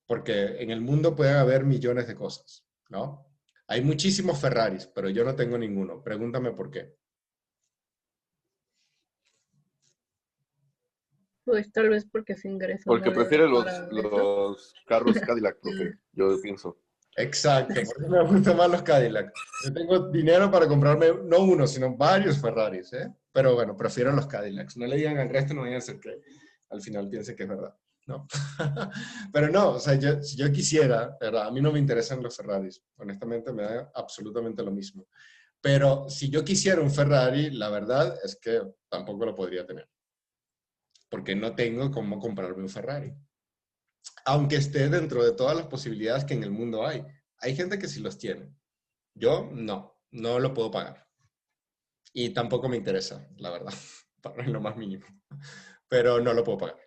Porque en el mundo puede haber millones de cosas, ¿no? Hay muchísimos Ferraris, pero yo no tengo ninguno. Pregúntame por qué. Pues tal vez porque su ingreso Porque no le da prefiere para eso. los carros Cadillac, profe, yo pienso. Exacto, porque me gustan más los Cadillac. Yo tengo dinero para comprarme no uno, sino varios Ferraris, ¿eh? Pero bueno, prefiero los Cadillacs. No le digan al resto, no vayan a ser que al final piense que es verdad, ¿no? Pero no, o sea, si yo quisiera, ¿verdad? A mí no me interesan los Ferraris. Honestamente, me da absolutamente lo mismo. Pero si yo quisiera un Ferrari, la verdad es que tampoco lo podría tener. Porque no tengo cómo comprarme un Ferrari. Aunque esté dentro de todas las posibilidades que en el mundo hay. Hay gente que sí los tiene. Yo no lo puedo pagar. Y tampoco me interesa, la verdad, para lo más mínimo. Pero no lo puedo pagar.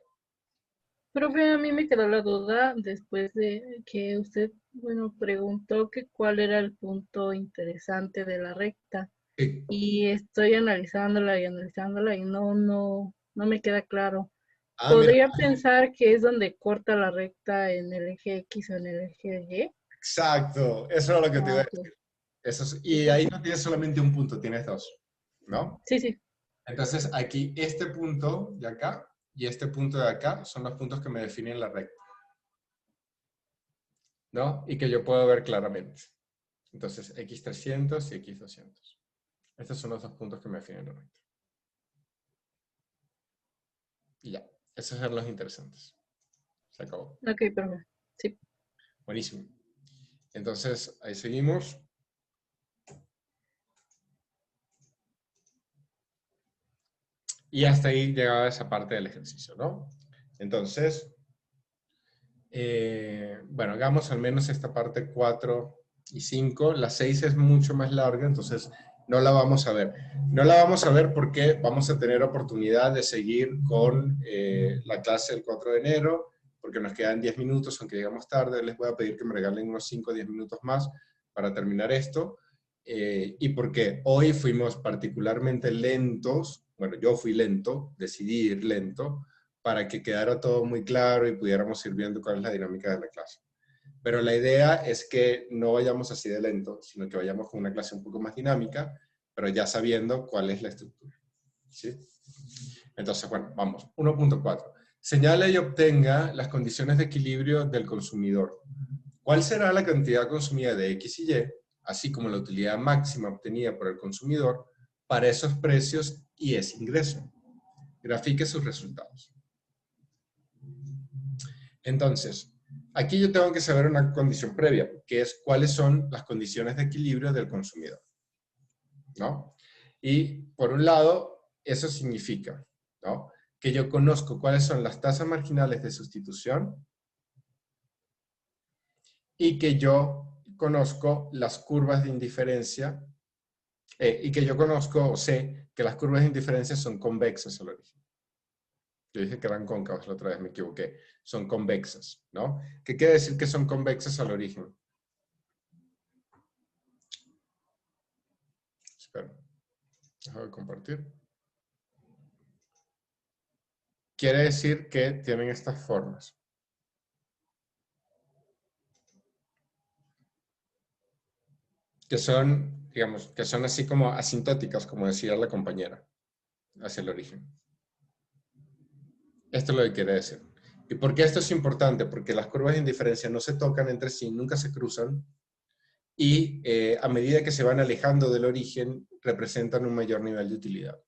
Profe, a mí me quedó la duda después de que usted, bueno, preguntó que cuál era el punto interesante de la recta. Sí. Y estoy analizándola y no me queda claro. Ah, ¿Podría mira. pensar que es donde corta la recta en el eje X o en el eje Y? Exacto, eso es lo que te iba a Ok. decir. Y ahí no tienes solamente un punto, tienes dos, ¿no? Sí, sí. Entonces aquí este punto de acá y este punto de acá son los puntos que me definen la recta, ¿no? Y que yo puedo ver claramente. Entonces X300 y X200. Estos son los dos puntos que me definen la recta. Y ya, esos eran los interesantes. Se acabó. Ok, perfecto. Sí. Buenísimo. Entonces, ahí seguimos. Y hasta ahí llegaba esa parte del ejercicio, ¿no? Entonces, bueno, hagamos al menos esta parte 4 y 5. La 6 es mucho más larga, entonces no la vamos a ver. No la vamos a ver porque vamos a tener oportunidad de seguir con la clase del 4 de enero, porque nos quedan 10 minutos, aunque llegamos tarde. Les voy a pedir que me regalen unos 5 o 10 minutos más para terminar esto. Y porque hoy fuimos particularmente lentos, bueno, yo fui lento, decidí ir lento, para que quedara todo muy claro y pudiéramos ir viendo cuál es la dinámica de la clase. Pero la idea es que no vayamos así de lento, sino que vayamos con una clase un poco más dinámica, pero ya sabiendo cuál es la estructura. ¿Sí? Entonces, bueno, vamos. 1.4. Señale y obtenga las condiciones de equilibrio del consumidor. ¿Cuál será la cantidad consumida de X y Y, así como la utilidad máxima obtenida por el consumidor para esos precios y ese ingreso? Grafique sus resultados. Entonces, aquí yo tengo que saber una condición previa, que es cuáles son las condiciones de equilibrio del consumidor, ¿no? Y por un lado, eso significa, ¿no?, que yo conozco cuáles son las tasas marginales de sustitución y que yo conozco las curvas de indiferencia y que yo conozco o sé que las curvas de indiferencia son convexas al origen. Yo dije que eran cóncavas la otra vez, me equivoqué. Son convexas, ¿no? ¿Qué quiere decir que son convexas al origen? Espera. Dejo de compartir. Quiere decir que tienen estas formas. Que son, digamos, que son así como asintóticas, como decía la compañera, hacia el origen. Esto es lo que quiere decir. ¿Y por qué esto es importante? Porque las curvas de indiferencia no se tocan entre sí, nunca se cruzan, y a medida que se van alejando del origen, representan un mayor nivel de utilidad.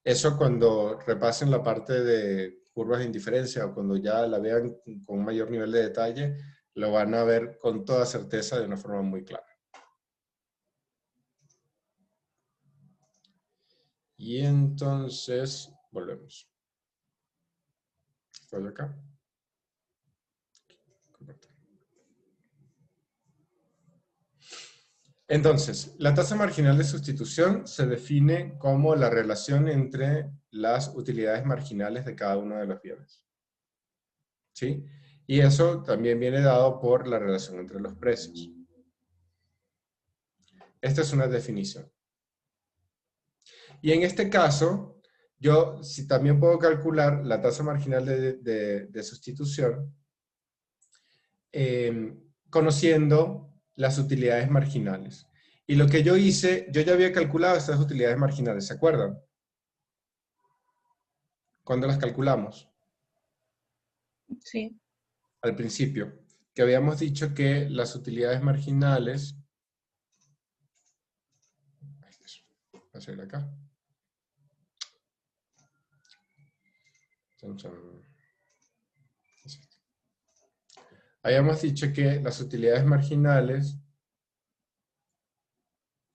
Eso cuando repasen la parte de curvas de indiferencia o cuando ya la vean con un mayor nivel de detalle, lo van a ver con toda certeza de una forma muy clara. Y entonces, volvemos. ¿Estoy acá? Entonces, la tasa marginal de sustitución se define como la relación entre las utilidades marginales de cada uno de los bienes. ¿Sí? Y eso también viene dado por la relación entre los precios. Esta es una definición. Y en este caso, yo también puedo calcular la tasa marginal de sustitución conociendo las utilidades marginales. Y lo que yo hice, yo ya había calculado estas utilidades marginales, ¿se acuerdan? ¿Cuándo las calculamos? Sí. Al principio, que habíamos dicho que las utilidades marginales... Voy a salir acá. Habíamos dicho que las utilidades marginales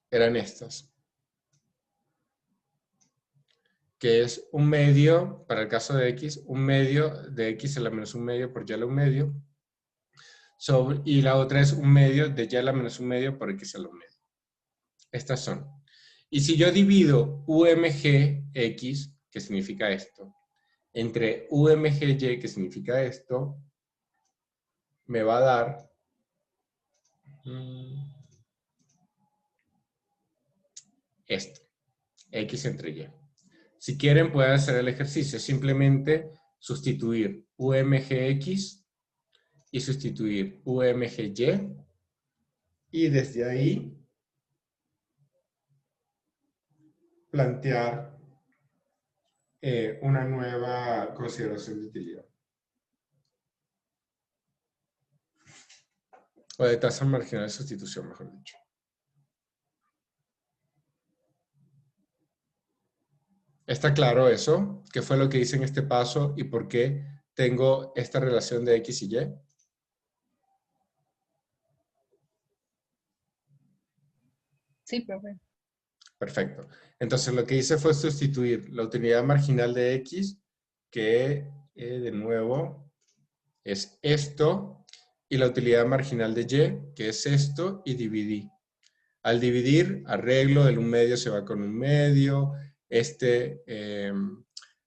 eran estas. Que es un medio, para el caso de x, un medio de x a la menos un medio por y a la un medio. Y la otra es un medio de y a la menos un medio por x a la un medio. Estas son. Y si yo divido UMGX, que significa esto, entre UMGY, que significa esto, me va a dar esto, X entre Y. Si quieren pueden hacer el ejercicio, simplemente sustituir UMGX y sustituir UMGY y desde ahí plantear una nueva consideración de utilidad. O de tasa marginal de sustitución, mejor dicho. ¿Está claro eso? ¿Qué fue lo que hice en este paso y por qué tengo esta relación de X y Y? Sí, profe. Perfecto. Entonces lo que hice fue sustituir la utilidad marginal de X, que de nuevo es esto, y la utilidad marginal de y, que es esto, y dividí. Al dividir, arreglo, el 1/2 se va con 1/2,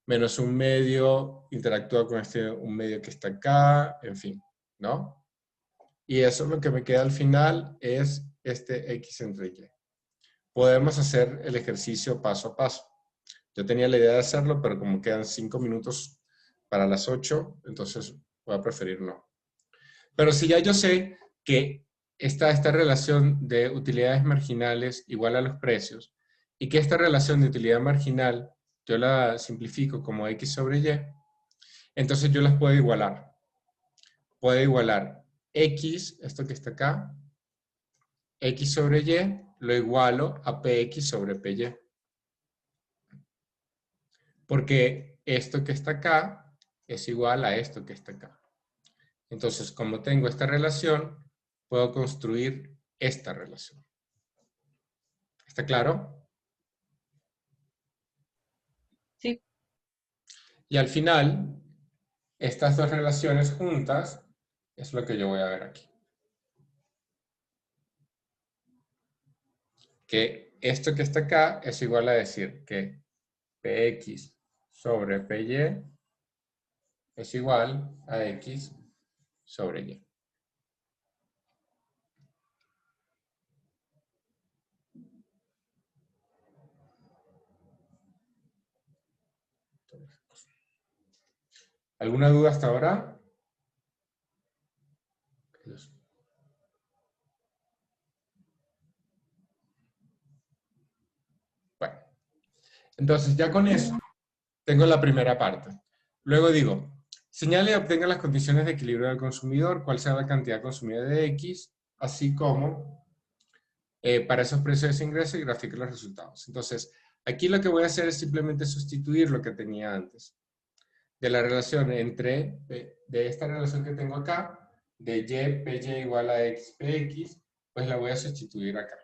menos 1/2 interactúa con este 1/2 que está acá, en fin, ¿no? Y eso lo que me queda al final es este x entre y. Podemos hacer el ejercicio paso a paso. Yo tenía la idea de hacerlo, pero como quedan 5 minutos para las 8, entonces voy a preferir no. Pero si ya yo sé que está esta relación de utilidades marginales igual a los precios, y que esta relación de utilidad marginal yo la simplifico como x sobre y, entonces yo las puedo igualar. Puedo igualar x, esto que está acá, x sobre y, lo igualo a px sobre py. Porque esto que está acá es igual a esto que está acá. Entonces, como tengo esta relación, puedo construir esta relación. ¿Está claro? Sí. Y al final, estas dos relaciones juntas es lo que yo voy a ver aquí. Que esto que está acá es igual a decir que px sobre py es igual a x sobre y. ¿Alguna duda hasta ahora? Bueno, entonces ya con eso tengo la primera parte. Luego digo, señale y obtenga las condiciones de equilibrio del consumidor, cuál sea la cantidad consumida de X, así como para esos precios de ese ingreso y grafique los resultados. Entonces, aquí lo que voy a hacer es simplemente sustituir lo que tenía antes. De la relación entre, de esta relación que tengo acá, de y, py igual a x, px, pues la voy a sustituir acá,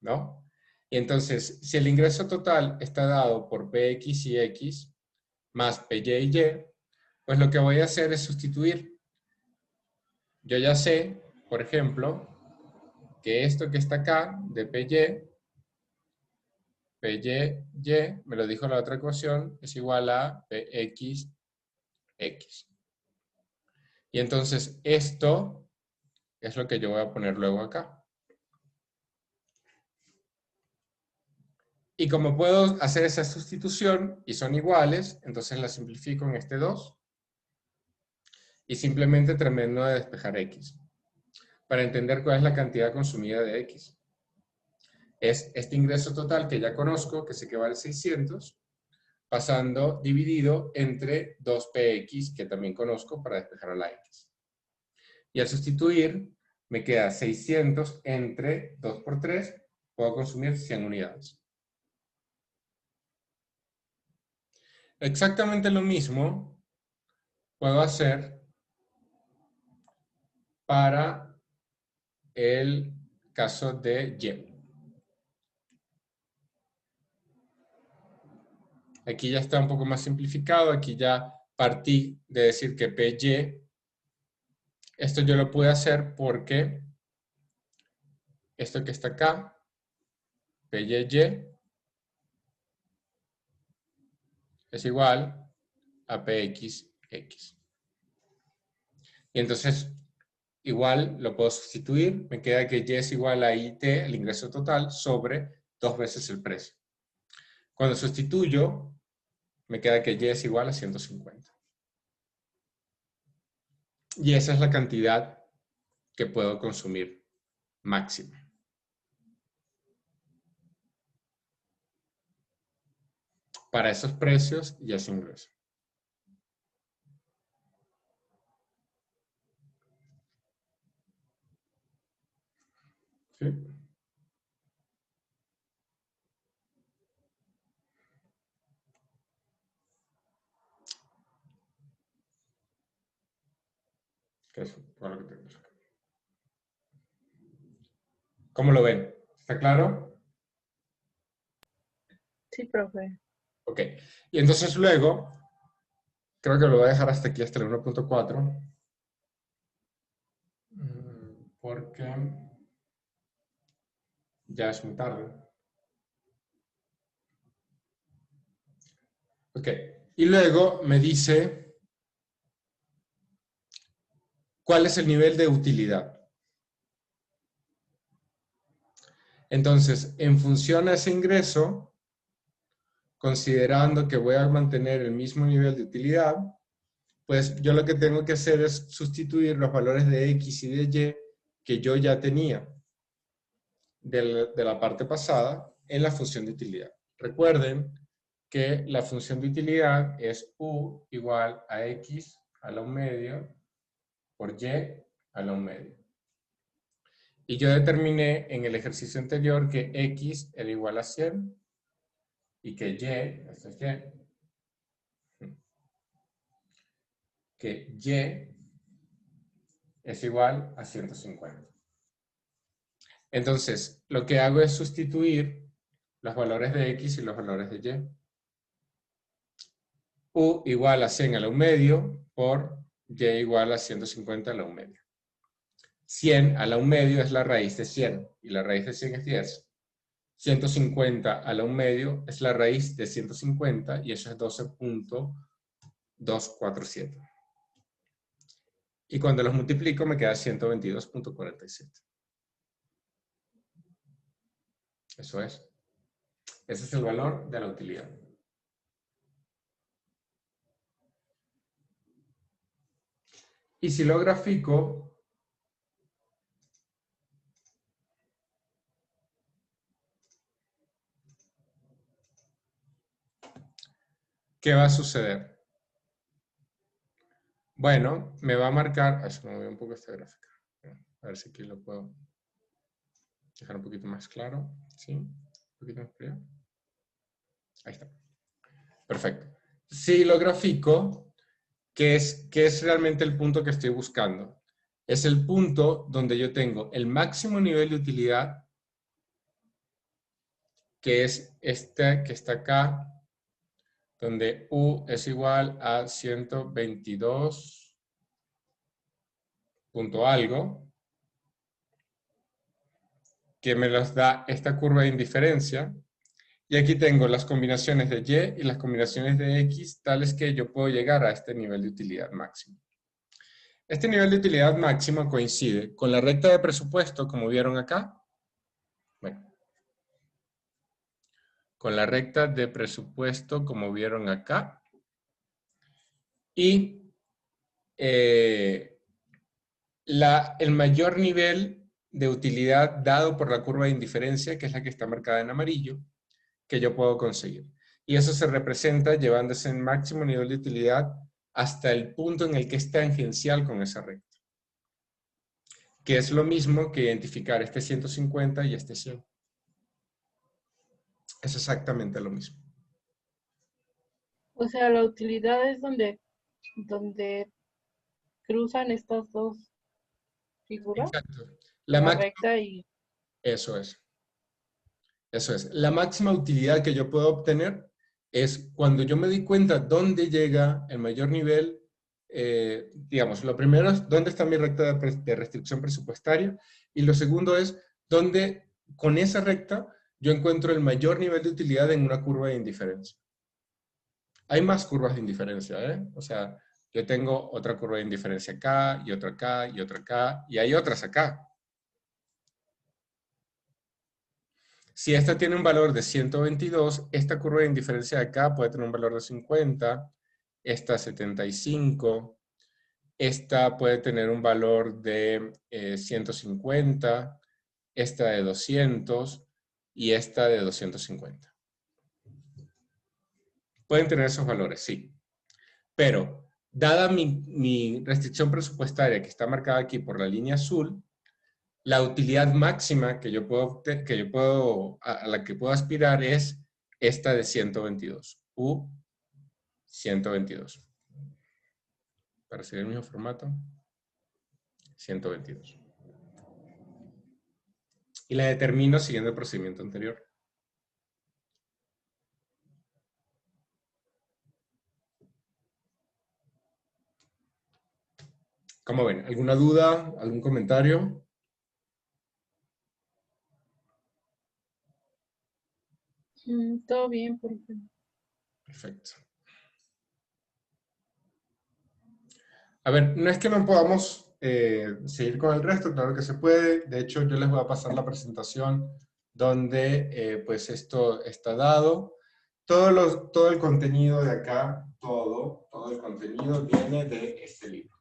¿no? Y entonces, si el ingreso total está dado por px y x, más py y y, pues lo que voy a hacer es sustituir. Yo ya sé, por ejemplo, que esto que está acá, de py, y, me lo dijo la otra ecuación, es igual a px, x. Y entonces esto es lo que yo voy a poner luego acá. Y como puedo hacer esa sustitución y son iguales, entonces la simplifico en este 2. Y simplemente termino de despejar x. Para entender cuál es la cantidad consumida de x. Es este ingreso total que ya conozco, que sé que vale 600, pasando dividido entre 2px, que también conozco, para despejar a la x. Y al sustituir, me queda 600 entre 2 por 3, puedo consumir 100 unidades. Exactamente lo mismo puedo hacer para el caso de y. Aquí ya está un poco más simplificado, aquí ya partí de decir que py, esto yo lo pude hacer porque esto que está acá, py es igual a px, x. Y entonces, igual lo puedo sustituir, me queda que y es igual a IT, el ingreso total, sobre 2 veces el precio. Cuando sustituyo, me queda que y es igual a 150. Y esa es la cantidad que puedo consumir máxima. Para esos precios y ese ingreso. ¿Sí? ¿Cómo lo ven? ¿Está claro? Sí, profe. Ok. Y entonces luego, creo que lo voy a dejar hasta aquí, hasta el 1.4. porque ya es muy tarde. Ok, y luego me dice cuál es el nivel de utilidad. Entonces, en función a ese ingreso, considerando que voy a mantener el mismo nivel de utilidad, pues yo lo que tengo que hacer es sustituir los valores de X y de Y que yo ya tenía de la parte pasada en la función de utilidad. Recuerden que la función de utilidad es U igual a X a la 1/2 por Y a la 1/2. Y yo determiné en el ejercicio anterior que X era igual a 100 y que Y, esto es que Y es igual a 150. Entonces, lo que hago es sustituir los valores de X y los valores de Y. U igual a 100 a la 1/2 por Y igual a 150 a la 1/2. 100 a la 1/2 es la raíz de 100 y la raíz de 100 es 10. 150 a la 1/2 es la raíz de 150 y eso es 12.247. Y cuando los multiplico me queda 122.47. Eso es. Ese es el valor de la utilidad. Y si lo grafico, ¿qué va a suceder? Bueno, me va a marcar... Ay, se me movió un poco esta gráfica. A ver si aquí lo puedo dejar un poquito más claro. ¿Sí? Un poquito más claro. Ahí está. Perfecto. Si lo grafico, ¿qué es realmente el punto que estoy buscando? Es el punto donde yo tengo el máximo nivel de utilidad, que es este que está acá, donde U es igual a 122 punto algo, que me los da esta curva de indiferencia. Y aquí tengo las combinaciones de Y y las combinaciones de X, tales que yo puedo llegar a este nivel de utilidad máximo. Este nivel de utilidad máxima coincide con la recta de presupuesto, como vieron acá. Bueno, con la recta de presupuesto, como vieron acá. Y el mayor nivel de utilidad dado por la curva de indiferencia, que es la que está marcada en amarillo, que yo puedo conseguir. Y eso se representa llevándose el máximo nivel de utilidad hasta el punto en el que es tangencial con esa recta. Que es lo mismo que identificar este 150 y este 100. Es exactamente lo mismo. O sea, la utilidad es donde cruzan estas dos figuras. Exacto. La recta y... Eso es. Eso es. La máxima utilidad que yo puedo obtener es cuando yo me di cuenta dónde llega el mayor nivel, digamos, lo primero es dónde está mi recta de restricción presupuestaria y lo segundo es dónde con esa recta yo encuentro el mayor nivel de utilidad en una curva de indiferencia. Hay más curvas de indiferencia, ¿eh? O sea, yo tengo otra curva de indiferencia acá y otra acá y otra acá y hay otras acá. Si esta tiene un valor de 122, esta curva de indiferencia de acá puede tener un valor de 50, esta 75, esta puede tener un valor de 150, esta de 200 y esta de 250. Pueden tener esos valores, sí. Pero, dada mi restricción presupuestaria que está marcada aquí por la línea azul, la utilidad máxima a la que puedo aspirar es esta de 122. U 122. Para seguir el mismo formato, 122. Y la determino siguiendo el procedimiento anterior. ¿Cómo ven? ¿Alguna duda? ¿Algún comentario? Todo bien, profe. Perfecto. A ver, no es que no podamos seguir con el resto, claro que se puede. De hecho, yo les voy a pasar la presentación donde pues esto está dado. Todo el contenido de acá, todo el contenido viene de este libro.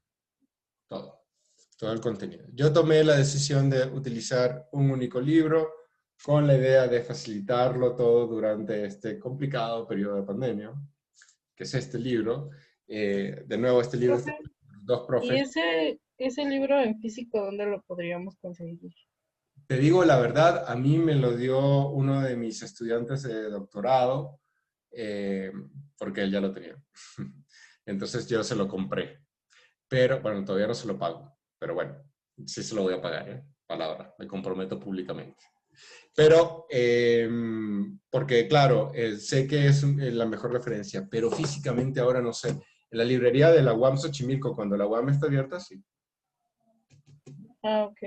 Todo el contenido. Yo tomé la decisión de utilizar un único libro con la idea de facilitarlo todo durante este complicado periodo de pandemia, que es este libro. De nuevo, este libro está Profe, dos ¿y profes. ese libro en físico dónde lo podríamos conseguir? Te digo la verdad, a mí me lo dio uno de mis estudiantes de doctorado, porque él ya lo tenía. Entonces yo se lo compré. Pero, bueno, todavía no se lo pago. Pero bueno, sí se lo voy a pagar, ¿eh? Palabra, me comprometo públicamente. Pero, porque claro, sé que es la mejor referencia, pero físicamente ahora no sé. En la librería de la UAM Xochimilco, cuando la UAM está abierta, sí. Ah, ok.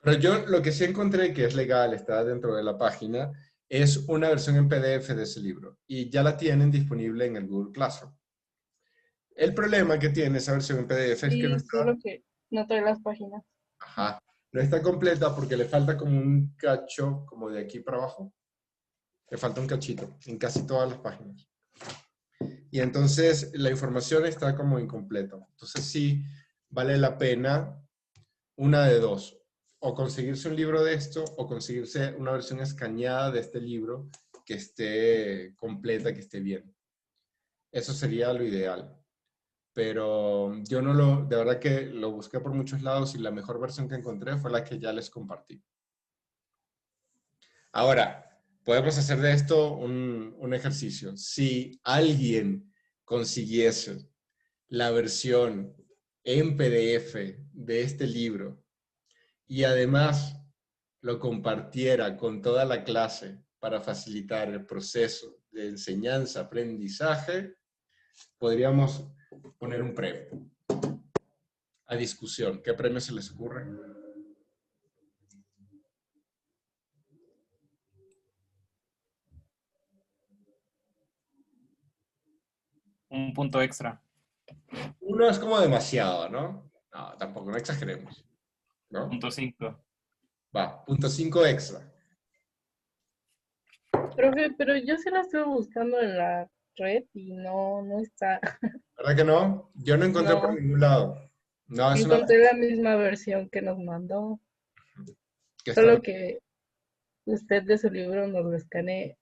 Pero yo lo que sí encontré que es legal, está dentro de la página, es una versión en PDF de ese libro. Y ya la tienen disponible en el Google Classroom. El problema que tiene esa versión en PDF es que no Sí, está, solo que no trae las páginas. ajá, no está completa porque le falta como un cacho, como de aquí para abajo. Le falta un cachito en casi todas las páginas. Y entonces la información está como incompleta. Entonces sí vale la pena una de dos. O conseguirse un libro de esto o conseguirse una versión escaneada de este libro que esté completa, que esté bien. Eso sería lo ideal. Pero yo no lo, de verdad que lo busqué por muchos lados y la mejor versión que encontré fue la que ya les compartí. Ahora, podemos hacer de esto un ejercicio. Si alguien consiguiese la versión en PDF de este libro y además lo compartiera con toda la clase para facilitar el proceso de enseñanza-aprendizaje, podríamos poner un premio a discusión. ¿Qué premio se les ocurre? Un punto extra. Uno es como demasiado, ¿no? No, tampoco, no exageremos. ¿No? Punto 5. Va, punto 5 extra. Profe, pero yo sí la estuve buscando en la red y no está. ¿Verdad que no? Yo no encontré por No, ningún lado. No, es una encontré la misma versión que nos mandó, que está solo bien. que usted de su libro nos lo escanee.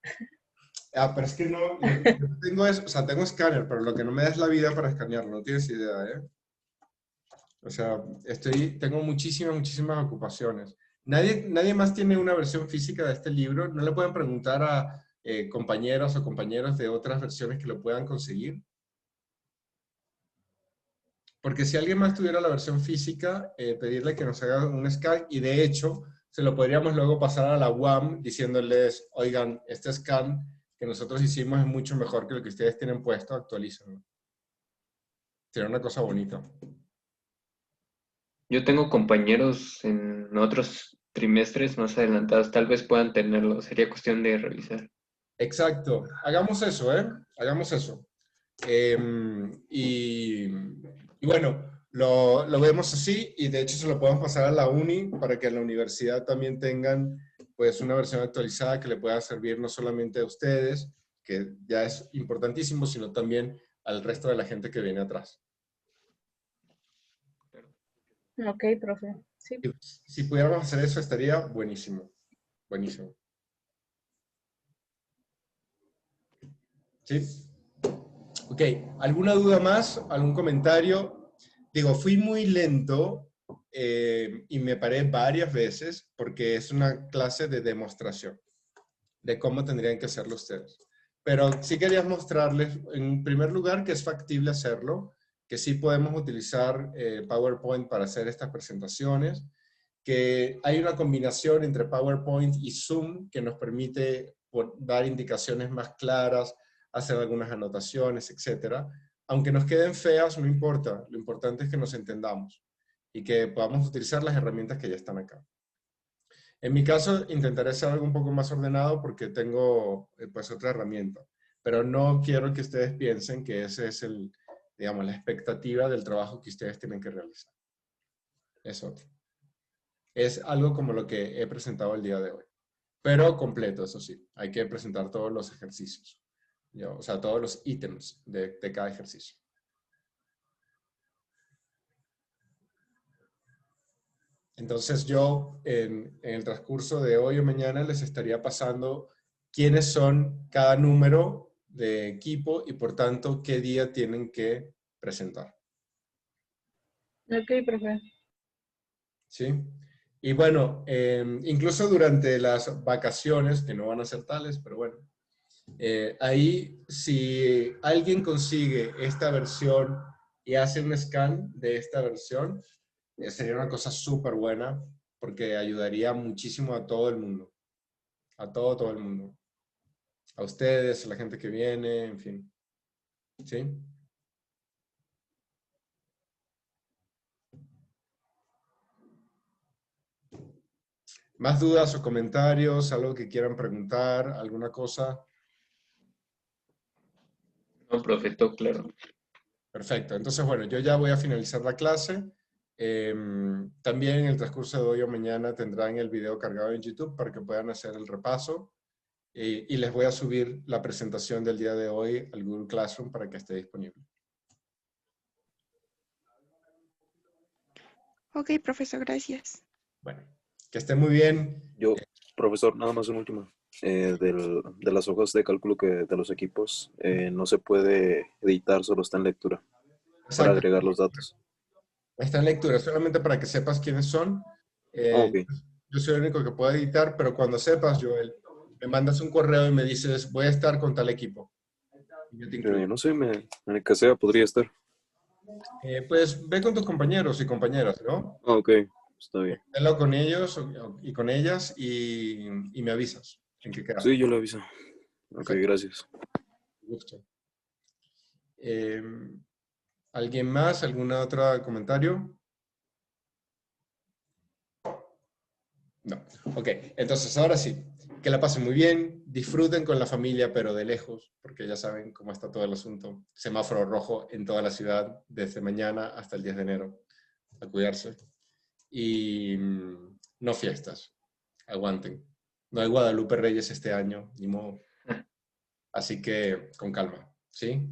Ah, pero es que no, lo que tengo es, o sea, tengo escáner, pero lo que no me da es la vida para escanearlo, no tienes idea, ¿eh? O sea, tengo muchísimas ocupaciones. Nadie más tiene una versión física de este libro. ¿No le pueden preguntar a compañeras o compañeros de otras versiones que lo puedan conseguir? Porque si alguien más tuviera la versión física, pedirle que nos haga un scan y de hecho se lo podríamos luego pasar a la UAM diciéndoles, oigan, este scan que nosotros hicimos es mucho mejor que lo que ustedes tienen puesto, actualícenlo. Sería una cosa bonita. Yo tengo compañeros en otros trimestres más adelantados, tal vez puedan tenerlo, sería cuestión de revisar. Exacto, hagamos eso, ¿eh? Hagamos eso. Y bueno, lo vemos así y de hecho se lo podemos pasar a la uni para que en la universidad también tengan pues una versión actualizada que le pueda servir no solamente a ustedes, que ya es importantísimo, sino también al resto de la gente que viene atrás. Ok, profe. Sí. Si pudiéramos hacer eso estaría buenísimo. Buenísimo. ¿Sí? Ok, ¿alguna duda más? ¿Algún comentario? Digo, fui muy lento y me paré varias veces porque es una clase de demostración de cómo tendrían que hacerlo ustedes. Pero sí quería mostrarles, en primer lugar, que es factible hacerlo, que sí podemos utilizar PowerPoint para hacer estas presentaciones, que hay una combinación entre PowerPoint y Zoom que nos permite dar indicaciones más claras, hacer algunas anotaciones, etcétera. Aunque nos queden feas, no importa. Lo importante es que nos entendamos y que podamos utilizar las herramientas que ya están acá. En mi caso, intentaré hacer algo un poco más ordenado porque tengo pues otra herramienta, pero no quiero que ustedes piensen que ese es digamos, la expectativa del trabajo que ustedes tienen que realizar. Es otro. Es algo como lo que he presentado el día de hoy, pero completo, eso sí. Hay que presentar todos los ejercicios, o sea, todos los ítems de cada ejercicio. Entonces yo en el transcurso de hoy o mañana les estaría pasando quiénes son cada número de equipo y por tanto qué día tienen que presentar. Ok, profe. ¿Sí? Y bueno, incluso durante las vacaciones, que no van a ser tales, pero bueno, ahí si alguien consigue esta versión y hace un scan de esta versión, sería una cosa súper buena porque ayudaría muchísimo a todo el mundo. A todo el mundo. A ustedes, a la gente que viene, en fin. ¿Sí? ¿Más dudas o comentarios? ¿Algo que quieran preguntar? ¿Alguna cosa? No, profe, todo claro. Perfecto. Entonces, bueno, yo ya voy a finalizar la clase. También en el transcurso de hoy o mañana tendrán el video cargado en YouTube para que puedan hacer el repaso. Y les voy a subir la presentación del día de hoy al Google Classroom para que esté disponible. Ok, profesor, gracias. Bueno, que esté muy bien. Yo, profesor, nada más un último. De las hojas de cálculo de los equipos, no se puede editar, solo está en lectura. Exacto. Para agregar los datos. Está en lectura, solamente para que sepas quiénes son. Okay. Yo soy el único que puede editar, pero cuando sepas, Joel, me mandas un correo y me dices, voy a estar con tal equipo. Y yo te incluyo. No sé, en el que sea podría estar. Pues ve con tus compañeros y compañeras, ¿no? Ok, está bien. Velo con ellos y con ellas y me avisas en qué quedas. Sí, yo le aviso. Ok, gracias. Gusto. ¿Alguien más? ¿Algún otro comentario? No. Ok, entonces ahora sí. Que la pasen muy bien, disfruten con la familia, pero de lejos, porque ya saben cómo está todo el asunto. Semáforo rojo en toda la ciudad desde mañana hasta el 10 de enero. A cuidarse. Y no fiestas. Aguanten. No hay Guadalupe Reyes este año, ni modo. Así que con calma, ¿sí?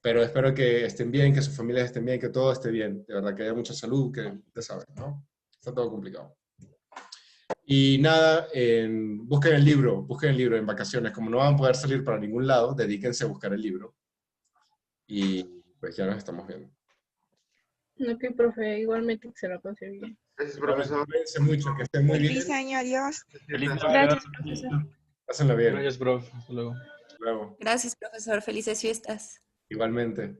Pero espero que estén bien, que sus familias estén bien, que todo esté bien. De verdad, que haya mucha salud, que ya saben, ¿no? Está todo complicado. Y nada, busquen el libro en vacaciones. Como no van a poder salir para ningún lado, dedíquense a buscar el libro. Y pues ya nos estamos viendo. Ok, profe, igualmente que se la pase bien. Gracias, profesor. Cuídense mucho, que estén muy bien. Feliz año, adiós. Feliz Gracias, Navidad. profesor. Pásenla bien. Gracias, prof. Hasta luego. Luego. Gracias, profesor. Felices fiestas. Igualmente.